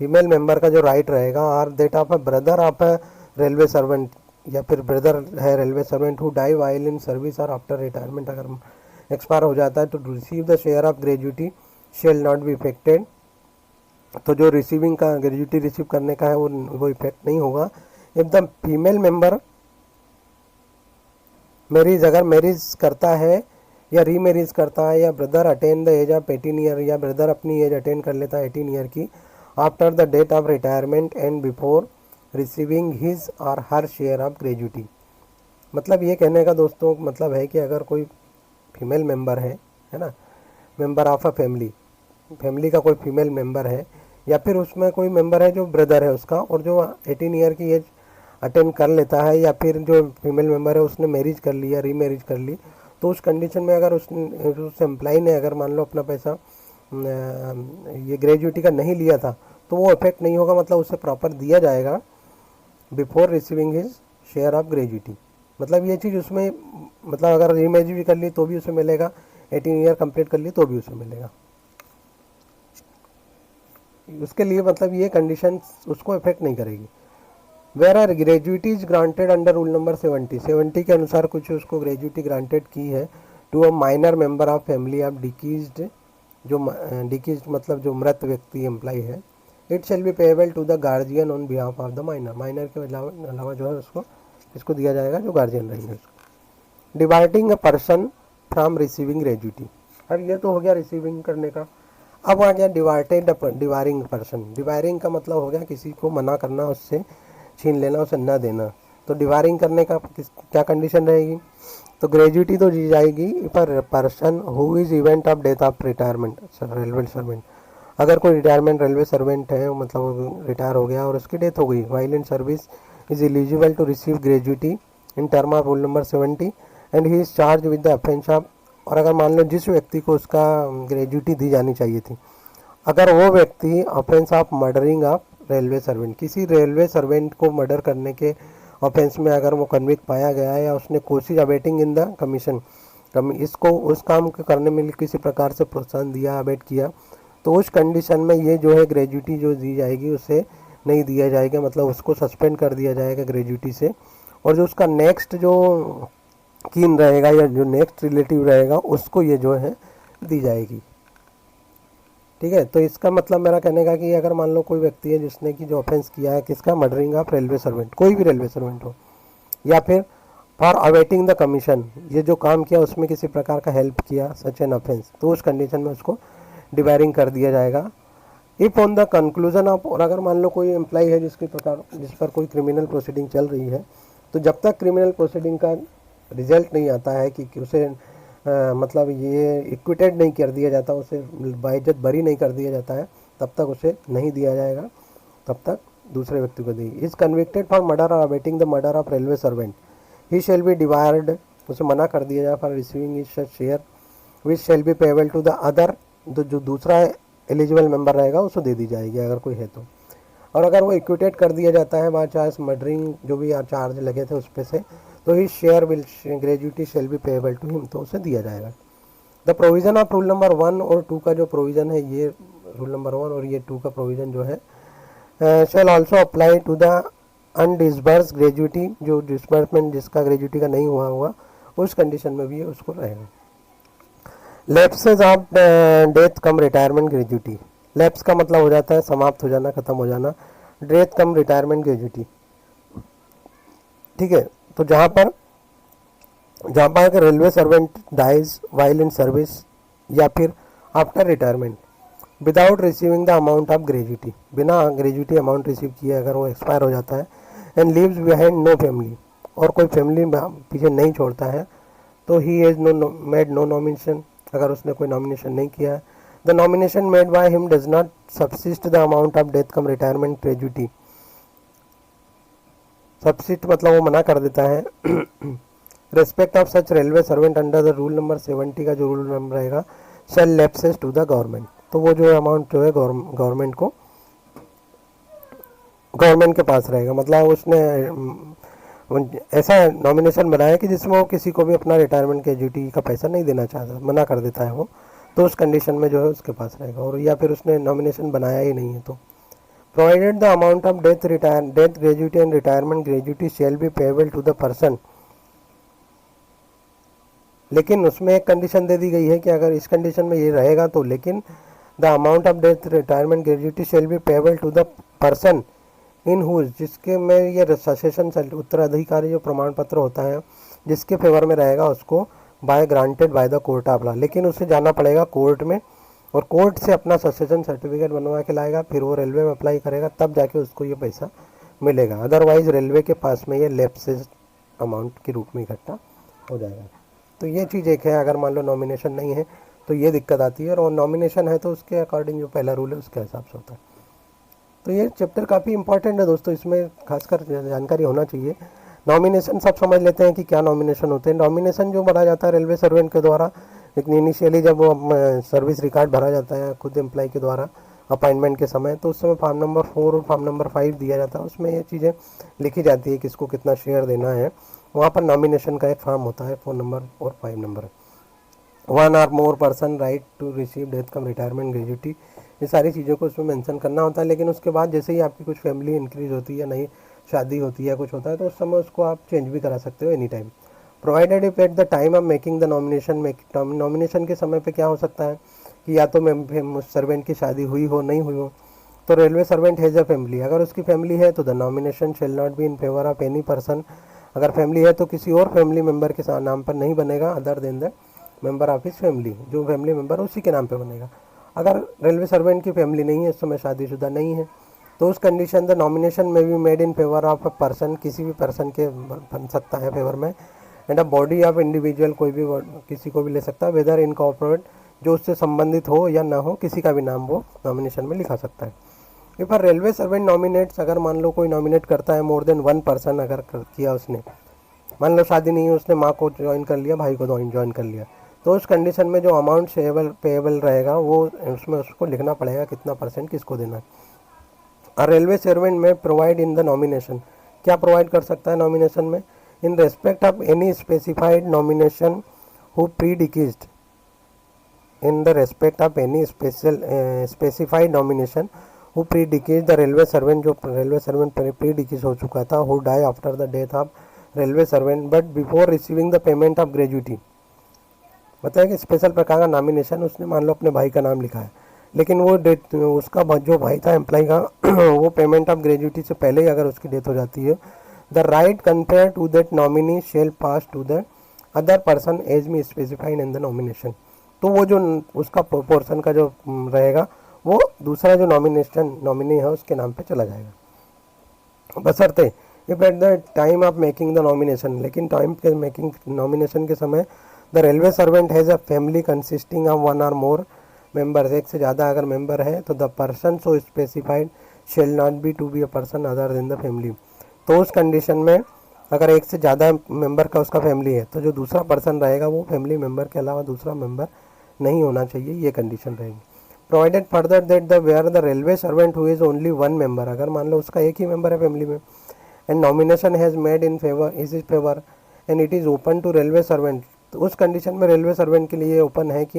female member का जो राइट रहेगा, or that of a brother of a railway servant, या फिर ब्रदर है railway servant who die while in service or after retirement, अगर expire हो जाता है तो receive the share of gratuity shall not be affected, तो जो रिसीविंग का ग्रेजुएटी रिसीव करने का है वो इफेक्ट नहीं होगा। If the female member marriage, अगर मैरिज करता है या रीमैरिज करता है, या brother attain the age of 18 year, या ब्रदर अपनी एज अटेन कर लेता है 18 ईयर की after the date of retirement and before receiving his or her share of gratuity. मतलब ये कहने का दोस्तों मतलब है कि अगर कोई फीमेल मेंबर है ना, मेंबर ऑफ अ फैमिली का कोई फीमेल मेंबर है, या फिर उसमें कोई मेंबर है जो ब्रदर है उसका, और जो 18 ईयर की एज अटेन कर लेता है, या फिर जो फीमेल मेंबर है उसने मैरिज कर ली या रीमैरिज कर ली, तो उस कंडीशन में अगर उस एम्प्लॉय ने अगर मान लो अपना पैसा ये ग्रेजुएटी का नहीं लिया था तो वो इफेक्ट नहीं होगा, मतलब उसे प्रॉपर दिया जाएगा before receiving his share of gratuity. मतलब ये चीज़ उसमें, मतलब अगर रीमैरिज भी कर ली तो भी उसे मिलेगा, 18 ईयर कंप्लीट कर ली तो भी उसे मिलेगा। उसके लिए मतलब ये कंडीशन उसको इफेक्ट नहीं करेगी। Where are gratuity is granted under rule number 70 के अनुसार कुछ उसको ग्रेजुएटी ग्रांटेड की है to a minor member of family of deceased, जो डिकीज्ड मतलब जो मृत व्यक्ति एम्प्लॉय है, it shall be payable to the guardian on behalf of the minor. Minor के अलावा जो है उसको इसको दिया जाएगा जो गार्जियन रहेंगे उसको। Dividing a person from receiving gratuity, अब ये तो हो गया रिसीविंग करने का। अब आ गया डिवायरिंग पर्सन। डिवायरिंग का मतलब हो गया किसी को मना करना, उससे छीन लेना, उसे न देना। तो डिवायरिंग करने का क्या कंडीशन रहेगी? तो ग्रेजुएटी तो दी जाएगी पर person who is event of death of retirement railway servant. अगर कोई रिटायरमेंट रेलवे सर्वेंट है, मतलब रिटायर हो गया और उसकी डेथ हो गई, while in service is eligible to receive gratuity in term of rule number 70 and he is charge with the offence of. और अगर मान लो जिस व्यक्ति को उसका ग्रेजुएटी दी जानी चाहिए थी, अगर वो व्यक्ति offence of murdering of railway servant, किसी रेलवे सर्वेंट को मर्डर करने के ऑफेंस में अगर वो कन्विक्ट पाया गया है या उसने कोशिश अबेटिंग इन द कमीशन, इसको उस काम को करने में किसी प्रकार से प्रोत्साहन दिया, अबेट किया, तो उस कंडीशन में ये जो है ग्रेजुएटी जो दी जाएगी उसे नहीं दिया जाएगा, मतलब उसको सस्पेंड कर दिया जाएगा ग्रेजुएटी से। और जो उसका नेक्स्ट जो कीन रहेगा या जो नेक्स्ट रिलेटिव रहेगा उसको ये जो है दी जाएगी। ठीक है, तो इसका मतलब मेरा कहने का कि अगर मान लो कोई व्यक्ति है जिसने कि जो ऑफेंस किया है किसका, मर्डरिंग ऑफ रेलवे सर्वेंट, कोई भी रेलवे सर्वेंट हो, या फिर फॉर अवेटिंग द कमीशन, ये जो काम किया उसमें किसी प्रकार का हेल्प किया, सच एन ऑफेंस, तो उस कंडीशन में उसको डिवायरिंग कर दिया जाएगा। If on the conclusion of, और अगर मान लो कोई एम्प्लॉय है जिस पर कोई क्रिमिनल प्रोसीडिंग चल रही है, तो जब तक क्रिमिनल प्रोसीडिंग का रिजल्ट नहीं आता है कि उसे मतलब ये इक्विटेड नहीं कर दिया जाता, उसे बाइज्जत बरी नहीं कर दिया जाता है, तब तक उसे नहीं दिया जाएगा, तब तक दूसरे व्यक्ति को देगी। इज कन्विक्टेड फॉर मर्डर और awaiting the murder of railway servant, he shall be debarred, उसे मना कर दिया जाए for receiving is share which shall be payable to the other, जो दूसरा एलिजिबल मेंबर रहेगा उसको दे दी जाएगी अगर कोई है तो। और अगर वो इक्विटेड कर दिया जाता है बाय चार्ज मर्डरिंग जो भी चार्ज लगे थे उस पे से, तो he share will gratuity shall be payable to him, तो उसे दिया जाएगा। The provision of rule number 1 और 2 का जो प्रोविज़न है, ये रूल नंबर 1 और ये 2 का प्रोविज़न जो है shall also apply to the undisbursed gratuity, जो डिसबर्समेंट जिसका ग्रेजुएटी का नहीं हुआ होगा उस कंडीशन में भी उसको रहेगा। Lapses of death cum retirement gratuity, lapse का मतलब हो जाता है समाप्त हो जाना, खत्म हो जाना, डेथ कम रिटायरमेंट ग्रेजुएटी। ठीक है, तो जहाँ पर railway servant dies while in service या फिर after retirement without receiving the amount of gratuity, बिना ग्रेजुएटी अमाउंट रिसीव किए अगर वो एक्सपायर हो जाता है, and leaves behind no family, और कोई फैमिली पीछे नहीं छोड़ता है, तो he is made no nomination, अगर उसने कोई नॉमिनेशन नहीं किया है, the nomination made by him does not subsist the amount of death cum retirement gratuity, subsist मतलब वो मना कर देता है। Respect of such railway servant under the rule number 70 का जो रूल नंबर रहेगा, shall lapses to the government, तो वो जो अमाउंट जो है गवर्नमेंट के पास रहेगा। मतलब उसने ऐसा नॉमिनेशन बनाया कि जिसमें वो किसी को भी अपना रिटायरमेंट के ड्यूटी का पैसा नहीं देना चाहता, मना कर देता है वो, तो उस कंडीशन में जो है उसके पास रहेगा। और या फिर उसने नॉमिनेशन बनाया ही नहीं है तो provided the amount of death gratuity and retirement gratuity shall be payable to the person, लेकिन उसमें एक कंडीशन दे दी गई है कि अगर इस कंडीशन में ये रहेगा तो, लेकिन the amount of death retirement gratuity shall be payable to the person in whose, जिसके में ये ससेशन उत्तराधिकारी जो प्रमाण पत्र होता है जिसके फेवर में रहेगा उसको by granted by the court of law, लेकिन उसे जाना पड़ेगा कोर्ट में और कोर्ट से अपना ससेशन सर्टिफिकेट बनवा के लाएगा, फिर वो रेलवे में अप्लाई करेगा, तब जाके उसको ये पैसा मिलेगा। अदरवाइज रेलवे के पास में ये लैप्सेस अमाउंट के रूप में इकट्ठा हो जाएगा। तो ये चीज़ एक है, अगर मान लो नॉमिनेशन नहीं है तो ये दिक्कत आती है, और नॉमिनेशन है तो उसके अकॉर्डिंग जो पहला रूल है उसके हिसाब से होता है। तो ये चैप्टर काफ़ी इंपॉर्टेंट है दोस्तों, इसमें खासकर जानकारी होना चाहिए। नॉमिनेशन सब समझ लेते हैं कि क्या नॉमिनेशन होते हैं। नॉमिनेशन जो भरा जाता है रेलवे सर्वेंट के द्वारा, लेकिन इनिशियली जब वो सर्विस रिकॉर्ड भरा जाता है खुद एम्प्लॉय के द्वारा अपॉइंटमेंट के समय, तो उस समय फॉर्म नंबर 4 और फॉर्म नंबर 5 दिया जाता है। उसमें ये चीज़ें लिखी जाती है किसको कितना शेयर देना है। वहाँ पर नॉमिनेशन का एक फॉर्म होता है 4 नंबर और 5 number. 1 or more person right to receive death cum retirement gratuity, ये सारी चीज़ों को उसमें मेंशन करना होता है। लेकिन उसके बाद जैसे ही आपकी कुछ फैमिली इंक्रीज होती है, नई शादी होती है, कुछ होता है, तो उस समय उसको आप चेंज भी करा सकते हो any time. Provided if at the time of making the nomination, nomination के समय पे क्या हो सकता है कि या तो सर्वेंट की शादी हुई हो, नहीं हुई हो, तो railway servant has a family, अगर उसकी फैमिली है तो the nomination shell not be in favour of any person, अगर फैमिली है तो किसी और फैमिली मेम्बर के नाम पर नहीं बनेगा other than the member of his family, जो फैमिली मेम्बर उसी के नाम पे बनेगा। अगर रेलवे सर्वेंट की फैमिली नहीं है, इस समय शादीशुदा नहीं है, तो उस कंडीशन द नॉमिनेशन में be made in favour of a person, किसी भी पर्सन के बन सकता है फेवर में, and a body of individual, कोई भी किसी को भी ले सकता है, वेदर इनकॉर्पोरेट, जो उससे संबंधित हो या ना हो, किसी का भी नाम वो नॉमिनेशन में लिखा सकता है। If a railway servant nominates, अगर मान लो कोई नॉमिनेट करता है मोर देन 1 पर्सन, अगर किया उसने, मान लो शादी नहीं है, उसने माँ को ज्वाइन कर लिया, भाई को ज्वाइन कर लिया, तो उस कंडीशन में जो अमाउंट पेएबल रहेगा वो उसमें उसको लिखना पड़ेगा कितना परसेंट किसको देना है। और railway servant may provide in the nomination, क्या प्रोवाइड कर सकता है नॉमिनेशन में, in respect of any specified nomination who pre deceased, in the respect of any specified nomination who pre decease the railway servant, जो railway servant pre decease हो चुका था, who die after the death of railway servant but before receiving the payment of gratuity, बताया कि special प्रकार का nomination, उसने मान लो अपने भाई का नाम लिखा है, लेकिन वो डेथ उसका जो भाई था एम्प्लॉय का वो पेमेंट ऑफ ग्रेजुटी से पहले ही अगर उसकी डेथ हो जाती है, the right compare to that nominee shall pass to the other person as may specified in the nomination, तो वो जो उसका पोर्सन का जो रहेगा वो दूसरा जो नॉमिनी है उसके नाम पे चला जाएगा, बशर्ते if at the time of making the nomination, लेकिन टाइम के मेकिंग नॉमिनेशन के समय the railway servant has a family consisting of 1 or more members, एक से ज़्यादा अगर मेंबर है तो the person so specified shall not be to be a person other than the family, तो उस कंडीशन में अगर एक से ज़्यादा मेंबर का उसका फैमिली है तो जो दूसरा पर्सन रहेगा वो फैमिली मेंबर के अलावा दूसरा मेंबर नहीं होना चाहिए, ये कंडीशन रहेगी। Provided further that the where the railway servant who is only 1 member, अगर मान लो उसका एक ही मेंबर है फैमिली में, and nomination has made in favour is favour and it is open to railway servant, तो उस कंडीशन में रेलवे सर्वेंट के लिए ओपन है कि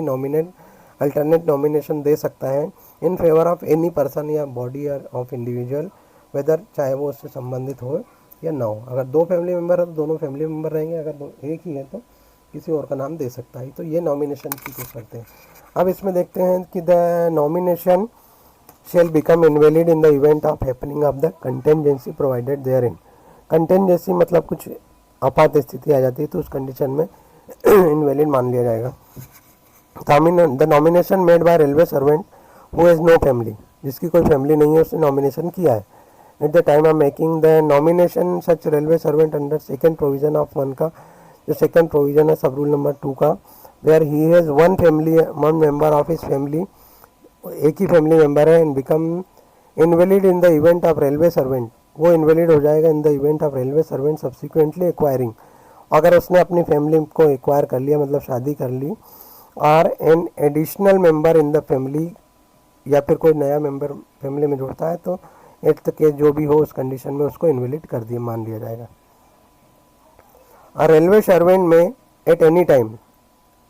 अल्टरनेट नॉमिनेशन दे सकता है in favour of any person या बॉडी ऑफ इंडिविजुअल, वेदर चाहे वो उससे संबंधित हो या ना हो। अगर 2 फैमिली मेम्बर है तो दोनों फैमिली मेम्बर रहेंगे, अगर एक ही है तो किसी और का नाम दे सकता है, तो ये नॉमिनेशन की कुछ करते हैं। अब इसमें देखते हैं कि the nomination shall become invalid in the event of happening of the contingency provided there in, contingency मतलब कुछ आपात स्थिति आ जाती है तो उस कंडीशन में इनवैलिड मान लिया जाएगा। The nomination made by railway servant who has no family, जिसकी कोई फैमिली नहीं है उसने नॉमिनेशन किया है, at the time of making the nomination such railway servant under second provision of 1 का, जो सेकेंड प्रोविजन है सब रूल नंबर 2 का, where he has 1 member of his family, एक ही फैमिली मेंबर है, and become invalid in the event of railway servant, वो invalid हो जाएगा in the event of railway servant subsequently acquiring, अगर उसने अपनी फैमिली को एक्वायर कर लिया मतलब शादी कर ली, और an additional member in the family, या फिर कोई नया मेंबर फैमिली में जुड़ता है तो एट द केस जो भी हो उस कंडीशन में उसको इनवैलिड कर दिया मान लिया जाएगा। और रेलवे सर्वेंट में at any time,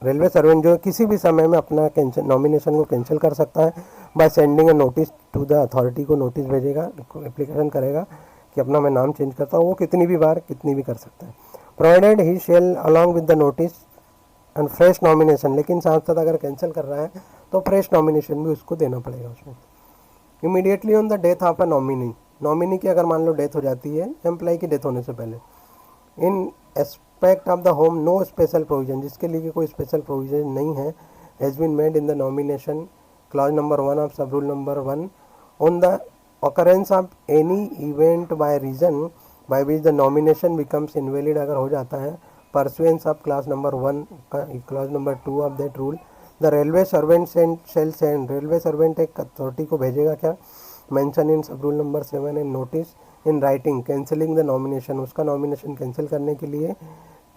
railway servant जो किसी भी समय में अपना नॉमिनेशन को कैंसिल कर सकता है by sending a notice to the authority, को नोटिस भेजेगा, एप्लीकेशन करेगा कि अपना मैं नाम चेंज करता हूँ, वो कितनी भी बार कितनी भी कर सकता है। Provided he shall along with the notice and fresh nomination, लेकिन साथ साथ अगर कैंसिल कर रहा है तो फ्रेश नॉमिनेशन भी उसको देना पड़ेगा उसमें। Immediately on the death of a nominee, nominee की अगर मान लो डेथ हो जाती है एम्प्लॉय की डेथ होने से पहले, in aspect of the whom no special provision, जिसके लिए कोई स्पेशल प्रोविजन नहीं है, has been made in the nomination clause number 1 of sub rule number 1 on the occurrence of any event by reason by which the nomination becomes invalid, अगर हो जाता है pursuance of class number 1 class number 2 of that rule, the railway servant shall send, railway servant एक authority को भेजेगा क्या, mention in sub rule number 7 in notice in writing cancelling the nomination, उसका nomination cancel करने के लिए,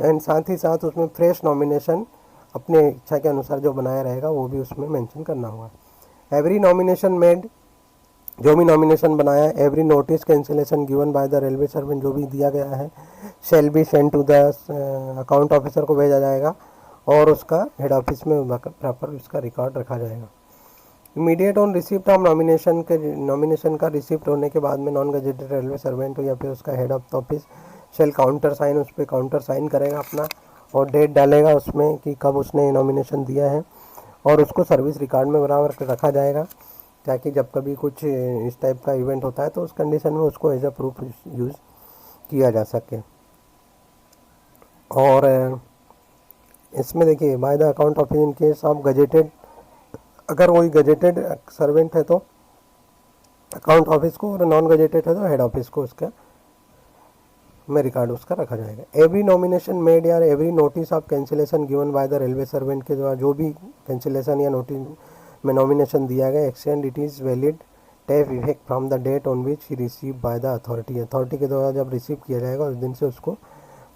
and साथ ही साथ उसमें फ्रेश नॉमिनेशन अपने इच्छा के अनुसार जो बनाया रहेगा वो भी उसमें मेंशन करना होगा। एवरी नॉमिनेशन मेड, जो भी नॉमिनेशन बनाया, every notice cancellation given by the railway servant, जो भी दिया गया है, shall be send to the account officer को भेजा जाएगा और उसका हेड ऑफिस में प्रॉपर उसका रिकॉर्ड रखा जाएगा। Immediate on receipt of nomination का रिसिप्ट होने के बाद में नॉन गजेटेड रेलवे सर्वेंट हो या फिर उसका head of office shall counter sign, उस पर काउंटर साइन करेगा अपना और डेट डालेगा उसमें कि कब उसने नॉमिनेशन दिया है और उसको सर्विस रिकॉर्ड में बराबर रखा जाएगा, ताकि जब कभी कुछ इस टाइप का इवेंट होता है तो उस कंडीशन में उसको एज अ प्रूफ यूज़ किया जा सके। और इसमें देखिए by the account office in case of gazetted, अगर वही गजेटेड सर्वेंट है तो अकाउंट ऑफिस को, और नॉन गजेटेड है तो हेड ऑफिस को उसका में रिकॉर्ड उसका रखा जाएगा। एवरी नॉमिनेशन मेड या every notice of cancellation given by the railway servant के द्वारा जो भी कैंसिलेशन या नोटिस में नॉमिनेशन दिया गया, extend it is valid take effect from the date on which he receive by the authority के द्वारा जब रिसीव किया जाएगा उस दिन से उसको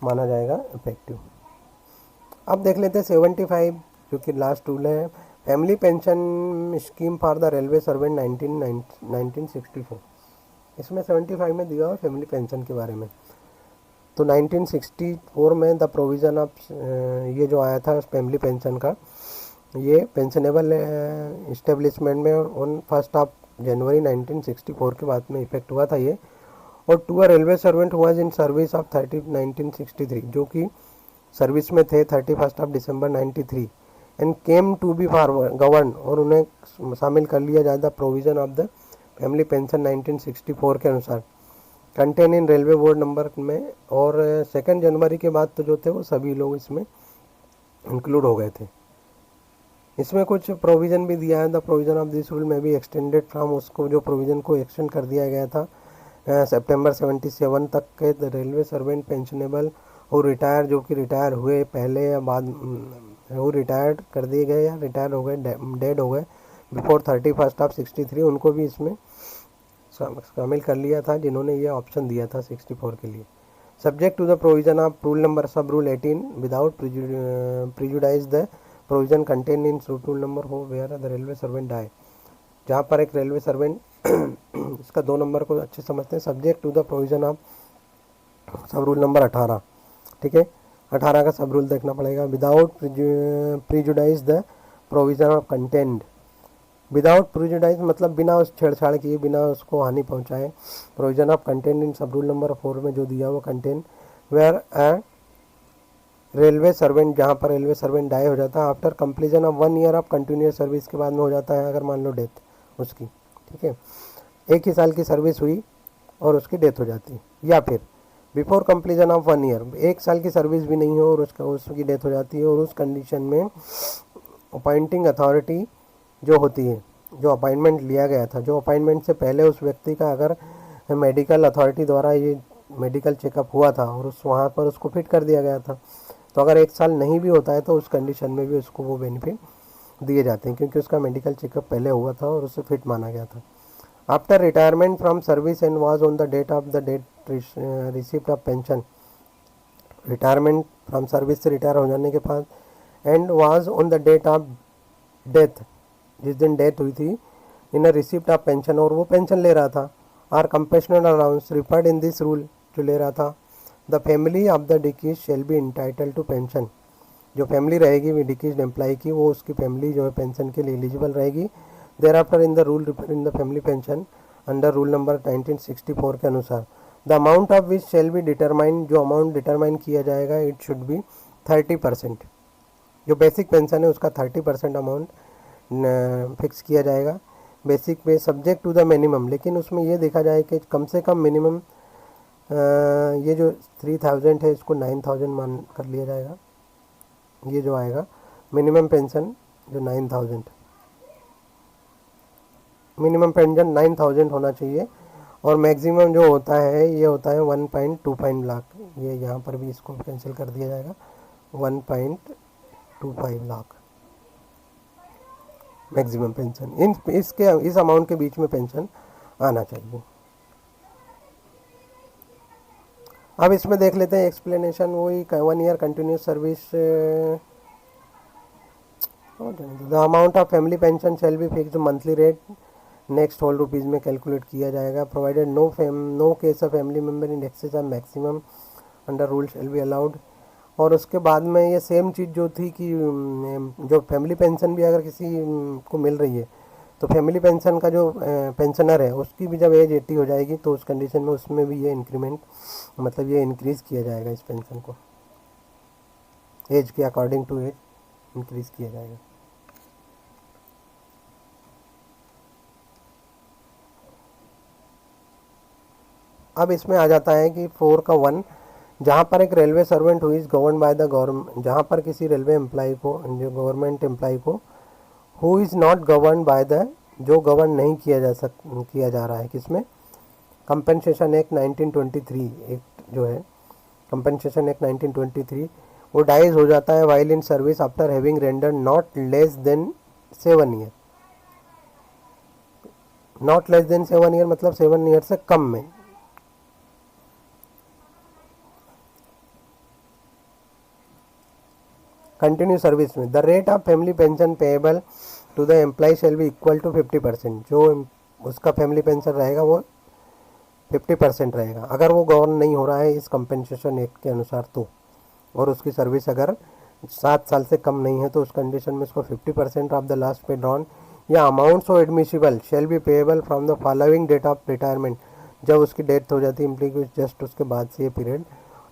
माना जाएगा इफेक्टिव। अब देख लेते हैं 75 जो कि लास्ट रूल है, family pension scheme for the railway servant 1964। इसमें 75 में दिया हुआ फैमिली पेंशन के बारे में। तो 1964 में द प्रोविज़न ऑफ ये जो आया था फैमिली पेंशन का, ये पेंशनेबल इस्टेब्लिशमेंट में ऑन 1 जनवरी 1964 के बाद में इफेक्ट हुआ था ये। और to a railway servant was in service of 1963, जो कि सर्विस में थे 31 दिसंबर 93 and came to be for govern, और उन्हें शामिल कर लिया जाए the provision of the family pension 1964 के अनुसार contain in railway board number में। और 2 जनवरी के बाद तो जो थे वो सभी लोग इसमें इंक्लूड हो गए थे। इसमें कुछ प्रोविज़न भी दिया है, the provision of this rule में भी एक्सटेंडेड फ्राम, उसको जो प्रोविज़न को एक्सटेंड कर दिया गया था सितंबर 77 तक के द रेलवे सर्वेंट पेंशनेबल और रिटायर, जो कि रिटायर हुए पहले या बाद, वो रिटायर्ड कर दिए गए या रिटायर हो गए, डेड हो गए बिफोर 31 63, उनको भी इसमें शामिल कर लिया था जिन्होंने ये ऑप्शन दिया था 64 के लिए। Subject to the provision of rule number sub rule 18 without prejudice the provision contain in rule number हो where the railway servant die, जहाँ पर एक रेलवे सर्वेंट इसका 2 नंबर को अच्छे समझते हैं। Subject to the provision of sub rule number 18, ठीक है, 18 का सब रूल देखना पड़ेगा। Without prejudice the provision of content, without prejudice मतलब बिना उस छेड़छाड़ किए, बिना उसको हानि पहुंचाए, provision of content in sub rule number 4 में जो दिया वो content where a railway servant, जहाँ पर रेलवे सर्वेंट डाई हो जाता है after completion of 1 year of continuous service, के बाद में हो जाता है अगर मान लो डेथ उसकी, ठीक है, 1 ही साल की सर्विस हुई और उसकी डेथ हो जाती है, या फिर बिफोर कंप्लीजन ऑफ 1 ईयर, 1 साल की सर्विस भी नहीं हो और उसकी डेथ हो जाती है, और उस कंडीशन में अपॉइंटिंग अथॉरिटी जो होती है, जो अपॉइंटमेंट लिया गया था, जो अपॉइंटमेंट से पहले उस व्यक्ति का अगर मेडिकल अथॉरिटी द्वारा ये मेडिकल चेकअप हुआ था और उस वहाँ पर उसको फिट कर दिया गया था, तो अगर 1 साल नहीं भी होता है तो उस कंडीशन में भी उसको वो बेनिफिट दिए जाते हैं क्योंकि उसका मेडिकल चेकअप पहले हुआ था और उसे फिट माना गया था। After retirement from service and was on the date of the date receipt of pension, retirement from service से रिटायर हो जाने के बाद and was on the date of death, जिस दिन डेथ हुई थी, in a receipt of pension, और वो पेंशन ले रहा था, are compassionate allowance referred in this rule, जो ले रहा था, द फैमिली ऑफ द डिकीज shall be entitled to pension, जो फैमिली रहेगी डिकीज एम्प्लॉय की, वो उसकी फैमिली जो है पेंशन के लिए एलिजिबल रहेगी। There after in the rule in the family pension under rule number 1964 के अनुसार the amount of which shall be determine, जो अमाउंट डिटरमाइन किया जाएगा इट शुड बी 30%, जो बेसिक पेंशन है उसका 30% अमाउंट फिक्स किया जाएगा बेसिक पे, सब्जेक्ट टू द मिनिमम, लेकिन उसमें ये देखा जाए कि कम से कम मिनिमम ये जो 3000 है इसको 9000 मान कर लिया जाएगा, ये जो आएगा मिनिमम पेंशन जो 9000, मिनिमम पेंशन 9000 होना चाहिए, और मैक्सिमम जो होता है ये होता है 1.25 लाख, ये यहाँ पर भी इसको कैंसिल कर दिया जाएगा, 1.25 लाख मैक्सिमम पेंशन, इस अमाउंट के बीच में पेंशन आना चाहिए। अब इसमें देख लेते हैं एक्सप्लेनेशन, वही 1 year continuous service the amount of family pension shall be fixed monthly rate next whole rupees में कैलकुलेट किया जाएगा, provided no case of family member in excess of maximum under rule shall be allowed. और उसके बाद में ये same चीज़ जो थी कि जो फैमिली पेंशन भी अगर किसी को मिल रही है तो फैमिली पेंशन का जो पेंशनर है उसकी भी जब एज 80 हो जाएगी तो उस कंडीशन में उसमें भी ये इंक्रीमेंट मतलब ये इंक्रीज़ किया जाएगा, इस पेंशन को एज के अकॉर्डिंग टू एज इंक्रीज़ किया जाएगा। अब इसमें आ जाता है कि 4 का 1, जहाँ पर एक रेलवे सर्वेंट हुई is govern by the government, जहाँ पर किसी रेलवे एम्प्लॉय को जो गवर्नमेंट एम्प्लॉय को who is not govern by the, जो गवर्न नहीं किया जा रहा है किसमें, कंपनसेशन एक्ट 1923 एक्ट जो है कंपनसेशन एक्ट 1923, वो डाइज हो जाता है while in service after having render not less than 7 year. Not less than 7 year मतलब 7 ईयर से कम में। कंटिन्यू सर्विस में the rate of family pension payable to the employee shall be equal to 50%, जो उसका फैमिली पेंशन रहेगा वो 50% रहेगा अगर वो गवर्न नहीं हो रहा है इस कंपनसेशन एक्ट के अनुसार तो, और उसकी सर्विस अगर 7 साल से कम नहीं है तो उस कंडीशन में उसको 50% of the last pay drawn या amount so admissible shall be payable from the following date of retirement, जब उसकी डेथ हो जाती है एम्प्लॉय की जस्ट उसके बाद से ये पीरियड,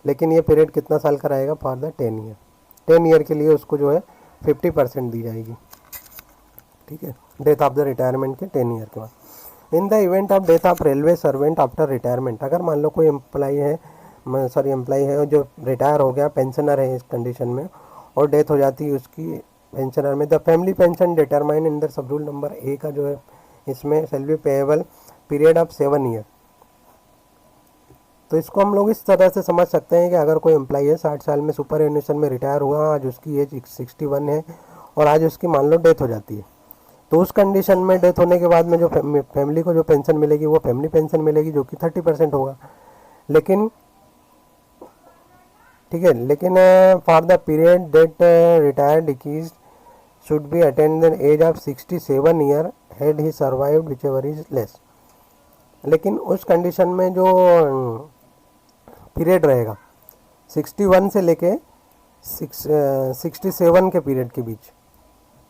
लेकिन ये पीरियड कितना साल का रहेगा, फॉर द 10 ईयर। 10 ईयर के लिए उसको जो है 50% दी जाएगी, ठीक है, डेथ ऑफ द रिटायरमेंट के 10 ईयर के बाद। इन the event of death of railway servant after retirement, अगर मान लो कोई एम्प्लॉय है जो रिटायर हो गया, पेंशनर है इस कंडीशन में और डेथ हो जाती है उसकी पेंशनर में, the family pension determine in the sub rule number ए का जो है इसमें शैल be payable period of 7 year. तो इसको हम लोग इस तरह से समझ सकते हैं कि अगर कोई एम्प्लॉय है 60 साल में सुपर एनुएशन में रिटायर हुआ, आज उसकी एज 61 है और आज उसकी मान लो डेथ हो जाती है, तो उस कंडीशन में डेथ होने के बाद में जो फैमिली को जो पेंशन मिलेगी वो फैमिली पेंशन मिलेगी जो कि 30% होगा। लेकिन ठीक है, लेकिन for the period date retired डिकीज should be attend the age of 67 year had he survived whichever is less. लेकिन उस कंडीशन में जो पीरियड रहेगा 61 से लेके 67 के पीरियड के बीच,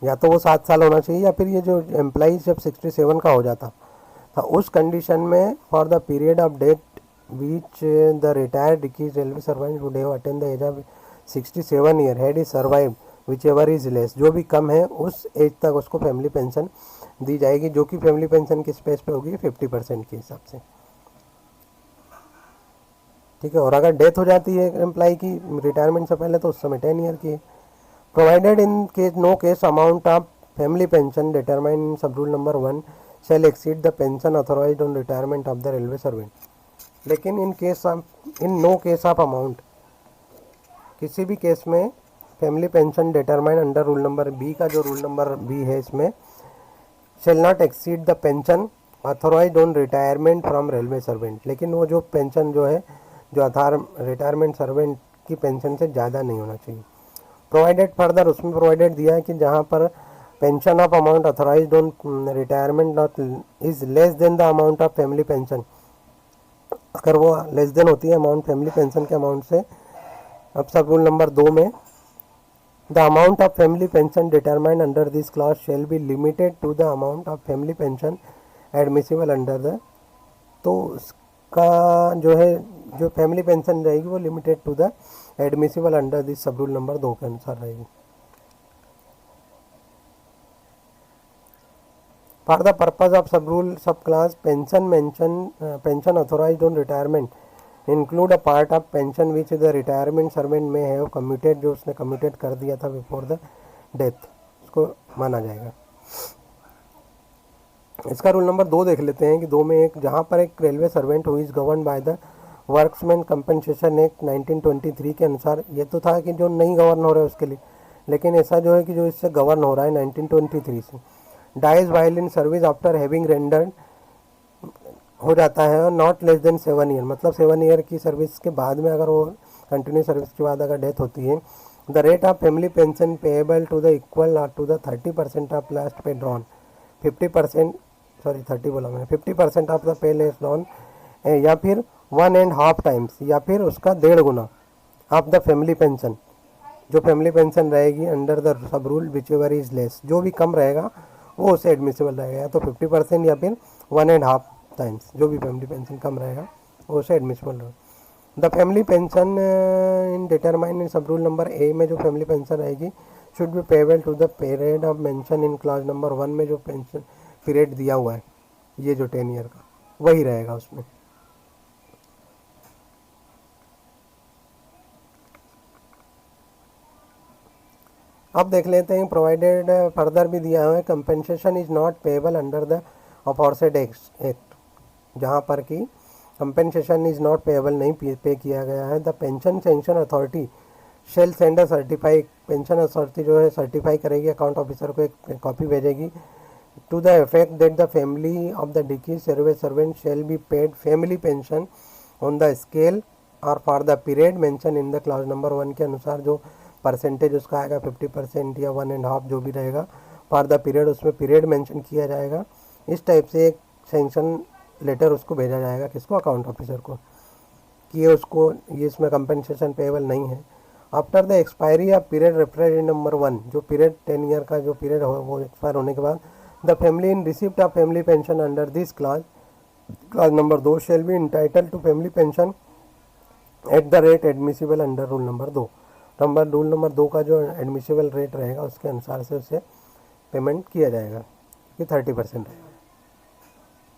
या तो वो 7 साल होना चाहिए या फिर ये जो एम्प्लॉय जब 67 का हो जाता था उस कंडीशन में for the period of date which the retired डिकीज railway servant would have attend the age of 67 year had he survive whichever is less, जो भी कम है उस एज तक उसको फैमिली पेंशन दी जाएगी, जो कि फैमिली पेंशन किस बेस पे होगी, 50% के हिसाब से, ठीक है। और अगर डेथ हो जाती है एम्प्लॉय की रिटायरमेंट से पहले तो उस समय 10 ईयर की है। Provided in case no case amount of family pension determine in sub rule number 1 shall exceed the pension authorised on retirement of the railway servant. लेकिन in no case of amount, किसी भी case में family pension determine under rule number B का जो rule number B है इसमें shall not exceed the pension authorised on retirement from railway servant, लेकिन वो जो पेंशन जो है जो रिटायरमेंट सर्वेंट की पेंशन से ज़्यादा नहीं होना चाहिए। प्रोवाइडेड फर्दर, उसमें प्रोवाइडेड दिया है कि जहाँ पर pension of amount authorised on retirement not is less than the amount of family pension, अगर वो लेस देन होती है अमाउंट फैमिली पेंशन के अमाउंट से, अब सब रूल नंबर 2 में the amount of family pension determined under this clause shall be limited to the amount of family pension admissible under the, तो उसका जो है जो फैमिली पेंशन रहेगी वो limited to the admissible under this sub rule number 2 के अनुसार रहेगी। For the purpose of sub rule sub clause pension authorised on retirement include a part of pension which the retirement servant may have commuted, जो उसने commuted कर दिया था before the death, उसको माना जाएगा। इसका रूल नंबर 2 देख लेते हैं कि 2 में एक, जहाँ पर एक रेलवे सर्वेंट हुई is govern by the workmen compensation act 1923 के अनुसार, ये तो था कि जो नहीं गवर्न हो रहा है उसके लिए, लेकिन ऐसा जो है कि जो इससे गवर्न हो रहा है 1923 से, dies while in service after having rendered हो जाता है नॉट लेस देन 7 ईयर, मतलब 7 ईयर की सर्विस के बाद में अगर वो कंटिन्यू सर्विस के बाद अगर डेथ होती है the rate of family pension payable to the equal to the 30% of last pay drawn, 50%, sorry 30 बोला मैंने, 50% of the pay less drawn, या फिर 1.5 टाइम्स, या फिर उसका 1.5 गुना ऑफ द फैमिली पेंशन, जो फैमिली पेंशन रहेगी under the sub rule whichever is less, जो भी कम रहेगा वो उसे एडमिसिबल रहेगा, या तो 50% या फिर 1.5 टाइम्स, जो भी फैमिली पेंशन कम रहेगा वो उसे एडमिसिबल रहेगा। The family pension in determine in sub rule number A में जो फैमिली पेंशन रहेगी should be payable to the period of mention in clause number 1 में जो पेंशन पीरियड दिया हुआ है, ये जो 10 ईयर का वही रहेगा उसमें। अब देख लेते हैं प्रोवाइडेड फर्दर भी दिया हुआ है, compensation is not payable under the aforesaid act, जहाँ पर कि कंपेंसेशन इज नॉट पेएबल नहीं पे किया गया है। The pension sanction authority shall send a certify, pension authority जो है सर्टिफाई करेगी, अकाउंट ऑफिसर को एक कॉपी भेजेगी, to the effect that the family of the डिकीज servant shall be paid family pension on the scale और for the period mention in the clause number 1 के अनुसार जो परसेंटेज उसका आएगा 50% या 1.5 जो भी रहेगा, फॉर द पीरियड उसमें पीरियड मेंशन किया जाएगा। इस टाइप से एक सेंक्शन लेटर उसको भेजा जाएगा, किसको, अकाउंट ऑफिसर को, कि ये उसको ये इसमें कंपनसेशन पेएबल नहीं है। After the expiry of period reference number 1, जो पीरियड 10 ईयर का जो पीरियड हो वो एक्सपायर होने के बाद, the family in receipt of family pension under this clause number 2 shall be entitled to family pension at the rate admissible under rule number 2। Rule number 2 का जो एडमिसिबल रेट रहेगा उसके अनुसार से उसे पेमेंट किया जाएगा, कि 30% रहेगा।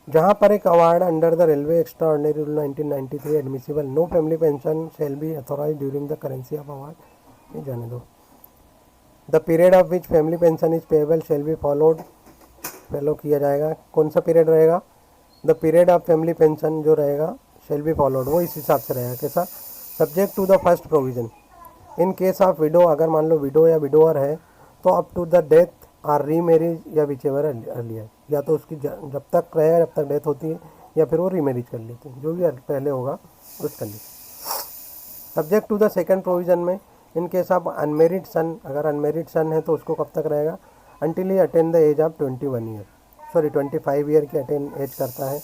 जहाँ पर एक award under the railway extra ordinary rule 1993 admissible, no family pension shall be authorised during the currency of award, ये जाने दो। The period of which family pension is payable shall be follow किया जाएगा। कौन सा पीरियड रहेगा? The period of family pension जो रहेगा शेल बी फॉलोड, वो इस हिसाब से रहेगा। कैसा? Subject to the first provision, in case of widow, अगर मान लो विडो या विडोअर है तो अप टू द डेथ और रीमेरिज या विच एवर अर्लियर, या तो उसकी जब तक रहे जब तक डेथ होती है, या फिर वो रीमेरिज कर लेती है, जो भी पहले होगा उस condition. Subject to the second provision में, in case of unmarried son, अगर अनमेरिड सन है तो उसको कब तक रहेगा? Until he attain the age of 21 year, sorry 25 year की अटेन एज करता है,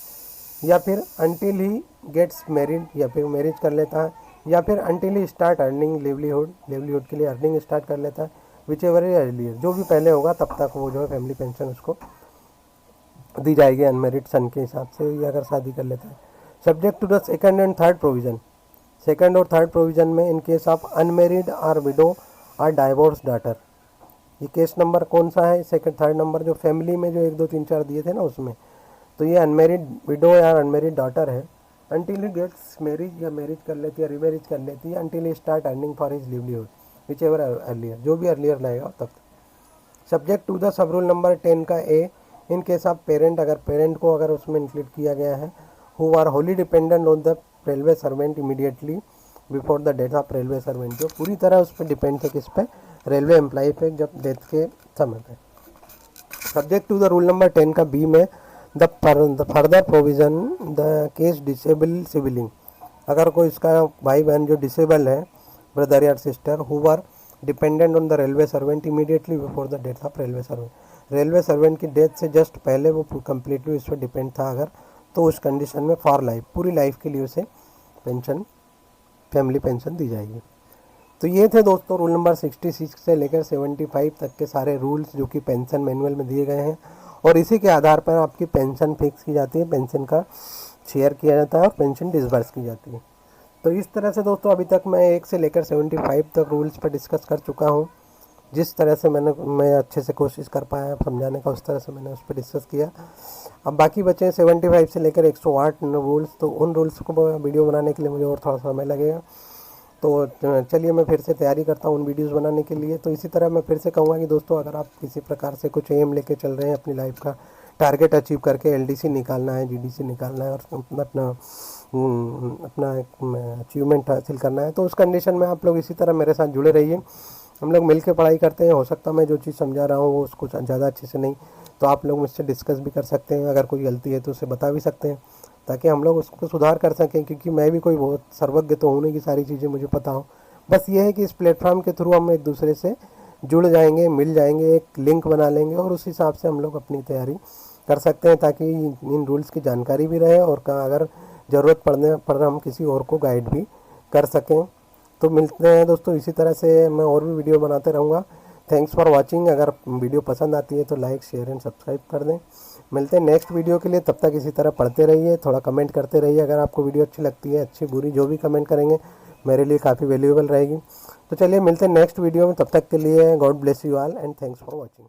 या फिर अंटिल ही गेट्स मैरिड, या फिर मैरिज कर लेता है, या फिर until he start earning livelihood के लिए अर्निंग स्टार्ट कर लेता है, विच एवर इज अर्लियर, जो भी पहले होगा तब तक वो जो है फैमिली पेंशन उसको दी जाएगी अनमेरिड सन के हिसाब से, या अगर शादी कर लेता है। Subject to the second and third provision, second और थर्ड प्रोविजन में, इन केस ऑफ अनमेरिड और विडो और डाइवोर्स डॉटर, ये केस नंबर कौन सा है? सेकंड थर्ड नंबर, जो फैमिली में जो 1 2 3 4 दिए थे ना उसमें, तो ये अनमेरिड विडो या अनमेरिड डॉटर है, अंटिल ही गेट्स मैरिज, या मैरिज कर लेती है, रीमैरिज कर लेती है, until he start earning for his livelihood whichever earlier, जो भी अर्लियर रहेगा तब तक। Subject to the sub rule number 10 का A, in case of parent, अगर पेरेंट को अगर उसमें इंक्लूड किया गया है, who are wholly dependent on the railway servant immediately before the death of railway servant, जो पूरी तरह उस पर डिपेंड है, किस पे? रेलवे एम्प्लॉय पे, जब डेथ के समय पे। Subject to the rule number 10 का बी में, the further provision the case disable civilian, अगर कोई इसका भाई बहन जो डिसेबल है, ब्रदर या sister, who are dependent on the railway servant immediately before the death of railway servant, railway servant की डेथ से जस्ट पहले वो कम्प्लीटली उस पर डिपेंड था अगर, तो उस कंडीशन में फॉर लाइफ, पूरी लाइफ के लिए उसे पेंशन, फैमिली पेंशन दी जाएगी। तो ये थे दोस्तों रूल नंबर 66 से लेकर 75 तक के सारे रूल्स जो कि पेंशन मैनुअल में दिए गए हैं, और इसी के आधार पर आपकी पेंशन फिक्स की जाती है, पेंशन का शेयर किया जाता है और पेंशन डिसबर्स की जाती है। तो इस तरह से दोस्तों अभी तक मैं 1 से लेकर 75 तक रूल्स पर डिस्कस कर चुका हूँ। जिस तरह से मैं अच्छे से कोशिश कर पाया समझाने का, उस तरह से मैंने उस पर डिस्कस किया। अब बाकी बचे 75 से लेकर 108 रूल्स, तो उन रूल्स को वीडियो बनाने के लिए मुझे और थोड़ा समय लगेगा। तो चलिए मैं फिर से तैयारी करता हूँ उन वीडियोस बनाने के लिए। तो इसी तरह मैं फिर से कहूँगा कि दोस्तों अगर आप किसी प्रकार से कुछ एम लेके चल रहे हैं, अपनी लाइफ का टारगेट अचीव करके एलडीसी निकालना है, जीडीसी निकालना है और अपना अचीवमेंट हासिल करना है, तो उस कंडीशन में आप लोग इसी तरह मेरे साथ जुड़े रहिए। हम लोग मिलकर पढ़ाई करते हैं। हो सकता है मैं जो चीज़ समझा रहा हूँ वो उसको ज़्यादा अच्छे से नहीं, तो आप लोग मुझसे डिस्कस भी कर सकते हैं। अगर कोई गलती है तो उसे बता भी सकते हैं, ताकि हम लोग उसको सुधार कर सकें। क्योंकि मैं भी कोई बहुत सर्वज्ञ तो हूँ नहीं कि सारी चीज़ें मुझे पता हो। बस ये है कि इस प्लेटफॉर्म के थ्रू हम एक दूसरे से जुड़ जाएंगे, मिल जाएंगे, एक लिंक बना लेंगे और उस हिसाब से हम लोग अपनी तैयारी कर सकते हैं, ताकि इन रूल्स की जानकारी भी रहे और अगर ज़रूरत पड़ने पर हम किसी और को गाइड भी कर सकें। तो मिलते हैं दोस्तों, इसी तरह से मैं और भी वीडियो बनाते रहूँगा। Thanks for watching. अगर वीडियो पसंद आती है तो लाइक, शेयर एंड सब्सक्राइब कर दें। मिलते हैं नेक्स्ट वीडियो के लिए, तब तक इसी तरह पढ़ते रहिए, थोड़ा कमेंट करते रहिए। अगर आपको वीडियो अच्छी लगती है, अच्छी बुरी जो भी कमेंट करेंगे मेरे लिए काफ़ी वैल्यूएबल रहेगी। तो चलिए मिलते हैं नेक्स्ट वीडियो में, तब तक के लिए God bless you all and thanks for watching.